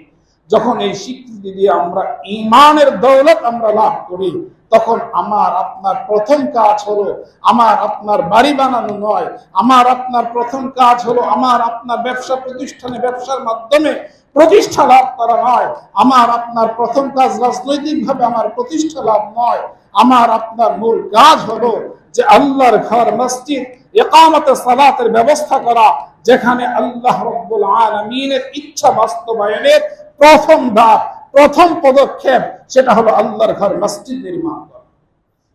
যখন এই স্বীকৃতি দিয়ে আমরা ঈমানের দৌলত আমরা লাভ করি, তখন আমার আপনার প্রথম কাজ হলো আমার আপনার বাড়ি বানানো নয়, আমার আপনার প্রথম কাজ হলো আমার আপনার ব্যবসা প্রতিষ্ঠানে ব্যবসার মাধ্যমে প্রতিষ্ঠা লাভ করা নয়, আমার আপনার প্রথম কাজ রাজনৈতিকভাবে আমার প্রতিষ্ঠা লাভ নয়, আমার আপনার মূল কাজ হলো যে আল্লাহর ঘর মসজিদ ইকামতে সালাতের ব্যবস্থা করা, যেখানে আল্লাহ রাব্বুল আলামিনের ইচ্ছা বাস্তবায়নের প্রথম ধাপ, প্রথম পদক্ষেপ সেটা হলো আল্লাহর ঘর মসজিদ নির্মাণ করা।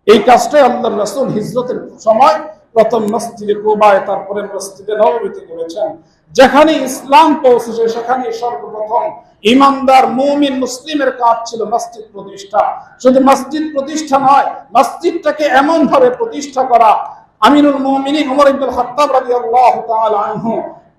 এই কাজটাই আল্লাহর রাসূল হিজরতের সময় প্রথম মসজিদে কুবায়, তারপরে মসজিদে নববীতে করেছেন। যেখানে ইসলাম পৌঁছেছে সেখানে সর্বপ্রথম ঈমানদার মুমিন মুসলিমের কাজ ছিল মসজিদ প্রতিষ্ঠা। শুধু মসজিদ প্রতিষ্ঠা নয়, মসজিদটাকে এমন ভাবে প্রতিষ্ঠা করা, আমিরুল মুমিনিন ওমর ইবনুল খাত্তাব রাদিয়াল্লাহু তাআলা আনহু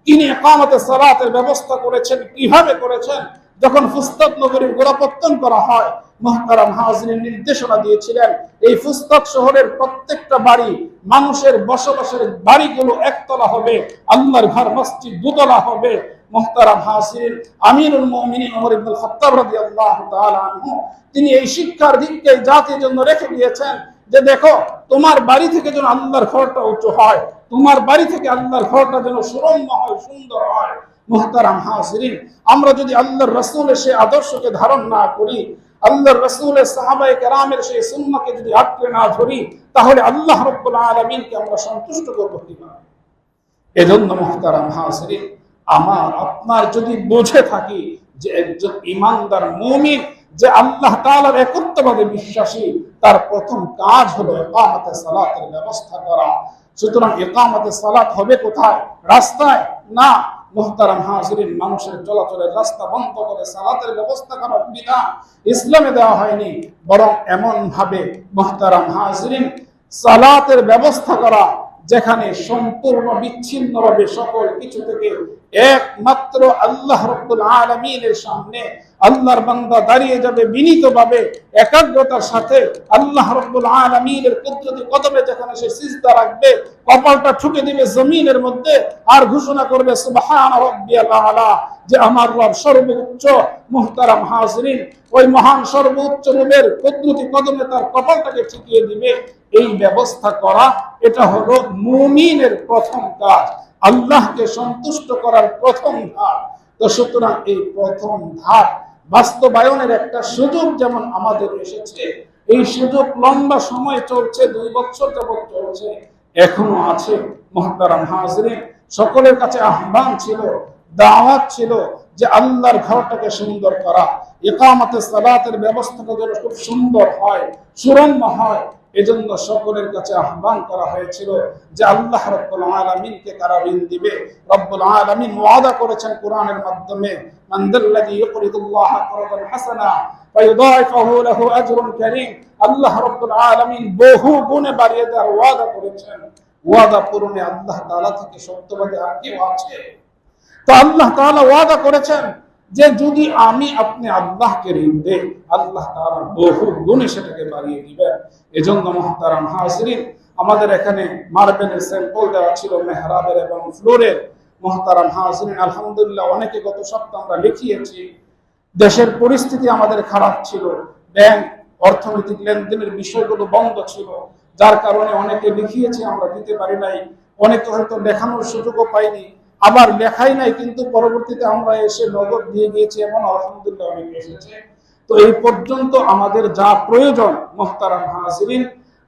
তিনি ইকামতে সালাতের ব্যবস্থা করেছেন। কিভাবে করেছেন? যখন ফুস্তাত নগরীর গোড়াপত্তন করা হয়, মুহতারাম হাজিরিন নির্দেশনা দিয়েছিলেন এই ফুস্তাত শহরের প্রত্যেকটা বাড়ি, মানুষের বসবাসের বাড়িগুলো একতলা হবে, আল্লাহর ঘর মসজিদ দুতলা হবে। মুহতারাম হাজিরিন, আমিরুল মুমিনিন ওমর ইবনুল খাত্তাব রাদিয়াল্লাহু তাআলা আনহু তিনি এই শিক্ষার দিককে জাতির জন্য রেখে দিয়েছেন যে দেখো, তোমার বাড়ি থেকে যেন আল্লাহর ঘরটা উঁচু হয়, তোমার বাড়ি থেকে আল্লাহর ঘরটা যেন সুরম্য হয়, সুন্দর হয়। মুহতারাম হাজিরিন, আমরা যদি আল্লাহর রাসূলের সেই আদর্শকে ধারণ না করি, আল্লাহর রাসূলের সাহাবায়ে কেরামের সেই সুন্নাহকে যদি আঁকড়ে না ধরি, তাহলে আল্লাহ রাব্বুল আলামিনকে আমরা সন্তুষ্ট করব কিভাবে? এজন্য মুহতারাম হাজিরিন, আমার আপনার যদি বুঝে থাকি যে একজন ঈমানদার মুমিন যে আল্লাহ তাআলার একত্ববাদে বিশ্বাসী, তার প্রথম কাজ হলো ইকামতে সালাতের ব্যবস্থা করা। সুতরাং ইকামতে সালাত হবে কোথায়? রাস্তায় না। মুহতারাম হাজিরিন, মানুষের চলাচলের রাস্তা বন্ধ করে সালাতের ব্যবস্থা করার বিধান ইসলামে দেওয়া হয়নি, বরং এমন ভাবে মুহতারাম হাজিরিন সালাতের ব্যবস্থা করা যেখানে সম্পূর্ণ বিচ্ছিন্নভাবে সকল কিছু থেকে একমাত্র আল্লাহ রাব্বুল আলামিনের সামনে আল্লাহর বান্দা দাঁড়িয়ে যাবে বিনীতভাবে, একাগ্রতার সাথে আল্লাহ রাব্বুল আলামিনের কুদরতি কদমে যেখানে সে সিজদা রাখবে, কপালটা ঠুকে দিবে জমিনের মধ্যে আর ঘোষণা করবে সুবহান রাব্বিয়াল আলা, যে আমার রব সর্বোচ্চ। মুহতারাম হাজিরিন, ওই মহান সর্বোচ্চ রবের কুদরতি কদমে তার কপালটাকে ঠেকিয়ে দিবে। এই ব্যবস্থা করা এটা হলো মুমিনের প্রথম কাজ, আল্লাহকে সন্তুষ্ট করার প্রথম ধাপ। তো সুতরাং এই প্রথম ধাপ বাস্তবায়নের একটা সুযোগ যেমন আমাদের এসেছে, এই সুযোগ লম্বা সময় চলছে, 2 বছর যাবত চলছে, এখনো আছে। মুহতারাম হাজিরিন, সকলের কাছে আহ্বান ছিল দাওয়াত ছিল যে আল্লাহর ঘরটাকে সুন্দর করা, ইকামতে সালাতের ব্যবস্থাটা যেন খুব সুন্দর হয়, সুরম্য হয়। এজন্য সকলের কাছে আহ্বান করা হয়েছিল যে আল্লাহ রাব্বুল আলামিনকে কারা ঋণ দিবে। রব্বুল আলামিন ওয়াদা করেছেন কোরআনের মাধ্যমে, মান যাল্লাযী ইউকরিদুল্লাহ করদান হাসানা ফায়ুদাইফাহু লাহু আজরুন কারীম। আল্লাহ রাব্বুল আলামিন বহু গুণে বাড়িয়ে দেওয়ার ওয়াদা করেছেন। ওয়াদা পূরণে আল্লাহ তাআলা থেকে সত্যবাদী আর কেউ আছে? তো আল্লাহ তাআলা ওয়াদা করেছেন যে যদি আমি আপনি আল্লাহকে ঋণ দেই, আল্লাহ তাআলা বহু গুণে সেটাকে বাড়িয়ে দিবেন। এজন্য মুহতারাম হাজিরিন, আমাদের এখানে মার্বেলের স্যাম্পল দেওয়া ছিল মেহরাবের এবং ফ্লোরের। মুহতারাম হাজিরিন, আলহামদুলিল্লাহ অনেকে গত সপ্তাহে আমরা লিখিয়েছি দেশের পরিস্থিতি আমাদের খারাপ ছিল, ব্যাংক অর্থনৈতিক লেনদেনের বিষয়গুলো বন্ধ ছিল, যার কারণে অনেকে লিখিয়েছি আমরা দিতে পারি নাই, অনেকে হয়তো লেখানোর সুযোগও পাইনি, আবার লেখাই নাই কিন্তু পরবর্তীতে আমরা এসে নগদ দিয়ে গিয়েছি, এমন আলহামদুলিল্লাহ অনেকে এসেছে। তো এই পর্যন্ত আমাদের যা প্রয়োজন মুহতারাম হাজিরিন,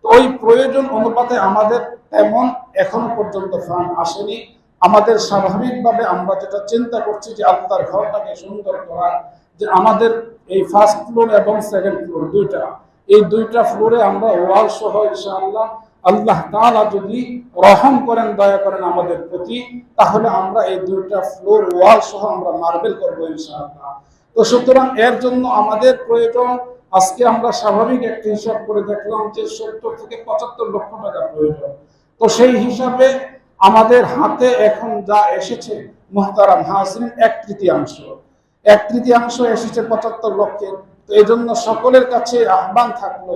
তো ওই প্রয়োজন অনুপাতে আমাদের তেমন এখনো পর্যন্ত ফান্ড আসেনি। আমাদের স্বাভাবিকভাবে আমরা যেটা চিন্তা করছি যে আল্লাহর ঘরটাকে সুন্দর করা, যে আমাদের এই ফার্স্ট ফ্লোর এবং সেকেন্ড ফ্লোর এই দুইটা ফ্লোরে আমরা ওয়াল সহ ইনশাআল্লাহ আল্লাহ তাআলা যদি রহম করেন, দয়া করেন আমাদের প্রতি, তাহলে আমরা এই দুইটা ফ্লোর ওয়াল সহ আমরা মার্বেল করবো ইনশাআল্লাহ। তো সুতরাং এর জন্য আমাদের প্রয়োজন, আজকে আমরা স্বাভাবিক একটা হিসাব করে দেখলাম যে 70 থেকে 75 লক্ষ টাকা প্রয়োজন। তো সেই হিসাবে আমাদের হাতে এখন যা এসেছে মুহতারাম হাজিরিন, এক তৃতীয়াংশ এসেছে 75 লক্ষের। তো এই জন্য সকলের কাছে আহ্বান থাকলো,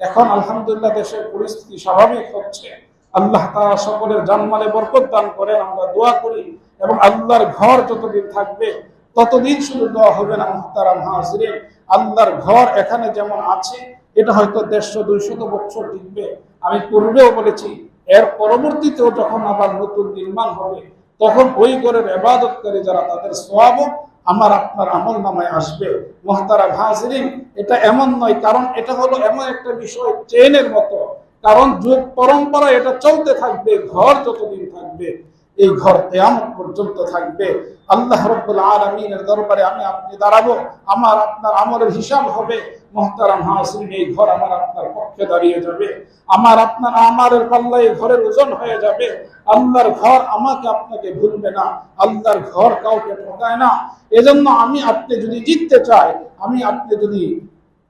এখন আলহামদুলিল্লাহ দেশের পরিস্থিতি স্বাভাবিক হচ্ছে, আল্লাহ তাআলা সকলের জানমালে বরকত দান করেন, আমরা দোয়া করি। এবং আল্লাহর ঘর যতদিন থাকবে ততদিন শুধু দোয়া হবে না মুহতারাম হাজিরিন, আল্লাহর ঘর এখানে যেমন আছে এটা হয়তো 150-200 বছর টিকবে। আমি পূর্বেও বলেছি এর পরবর্তীতেও যখন আবার নতুন নির্মাণ হবে, তখন ওই ঘরের ইবাদতকারী যারা, তাদের সওয়াবও আমার আপনার আমল নামায় আসবে। মুহতারাম হাজিরিন, এটা এমন নয়, কারণ এটা হলো এমন একটা বিষয় চেইনের মতো, কারণ যুগ পরম্পরা এটা চলতে থাকবে, ঘর যতদিন থাকবে এই ঘর কিয়ামত পর্যন্ত থাকবে। আল্লাহ রাব্বুল আলামিনের দরবারে আমি আপনি দাঁড়াবো, আমার আপনার আমলের হিসাব হবে। মুহতারাম হাজিরিন, এই ঘর আমার আপনার পক্ষে দাঁড়িয়ে যাবে, আমার আপনার আমারের পাল্লায় ঘরের ওজন হয়ে যাবে। আল্লাহর ঘর আমাকে আপনাকে ভুলবে না, আল্লাহর ঘর কাউকে ঠকায় না। এজন্য আমি আপনি যদি জিততে চাই, আমি আপনি যদি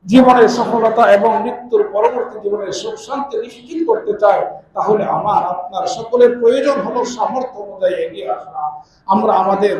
জীবনের সফলতা এবং মৃত্যুর পরবর্তী জীবনের সুখ শান্তি নিশ্চিত করতে চাই, তাহলে আমার আপনার সকলের প্রয়োজন হলো সামর্থ্য অনুযায়ী এগিয়ে আসা। আমরা আমাদের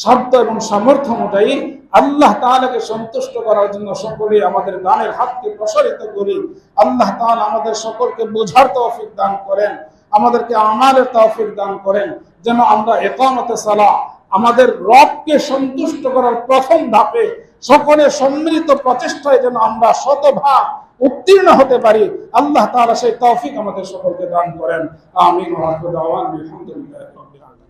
সাধ্য এবং সামর্থ্য অনুযায়ী আল্লাহ তাআলাকে সন্তুষ্ট করার জন্য সকলেই আমাদের দানের হাতকে প্রসারিত করি। আল্লাহ তাআলা আমাদের সকলকে বোঝার তৌফিক দান করেন, আমাদেরকে আমালের তৌফিক দান করেন, যেন আমরা ইকামতে সালাহ আমাদের রবকে সন্তুষ্ট করার প্রথম ধাপে সকলের সম্মিলিত প্রচেষ্টায় যেন আমরা শতভাগ উত্তীর্ণ হতে পারি। আল্লাহ তাআলা সেই তৌফিক আমাদের সকলকে দান করেন। আমিন ওয়া আখিরু দাওয়ানা আলহামদুলিল্লাহি রাব্বিল আলামিন।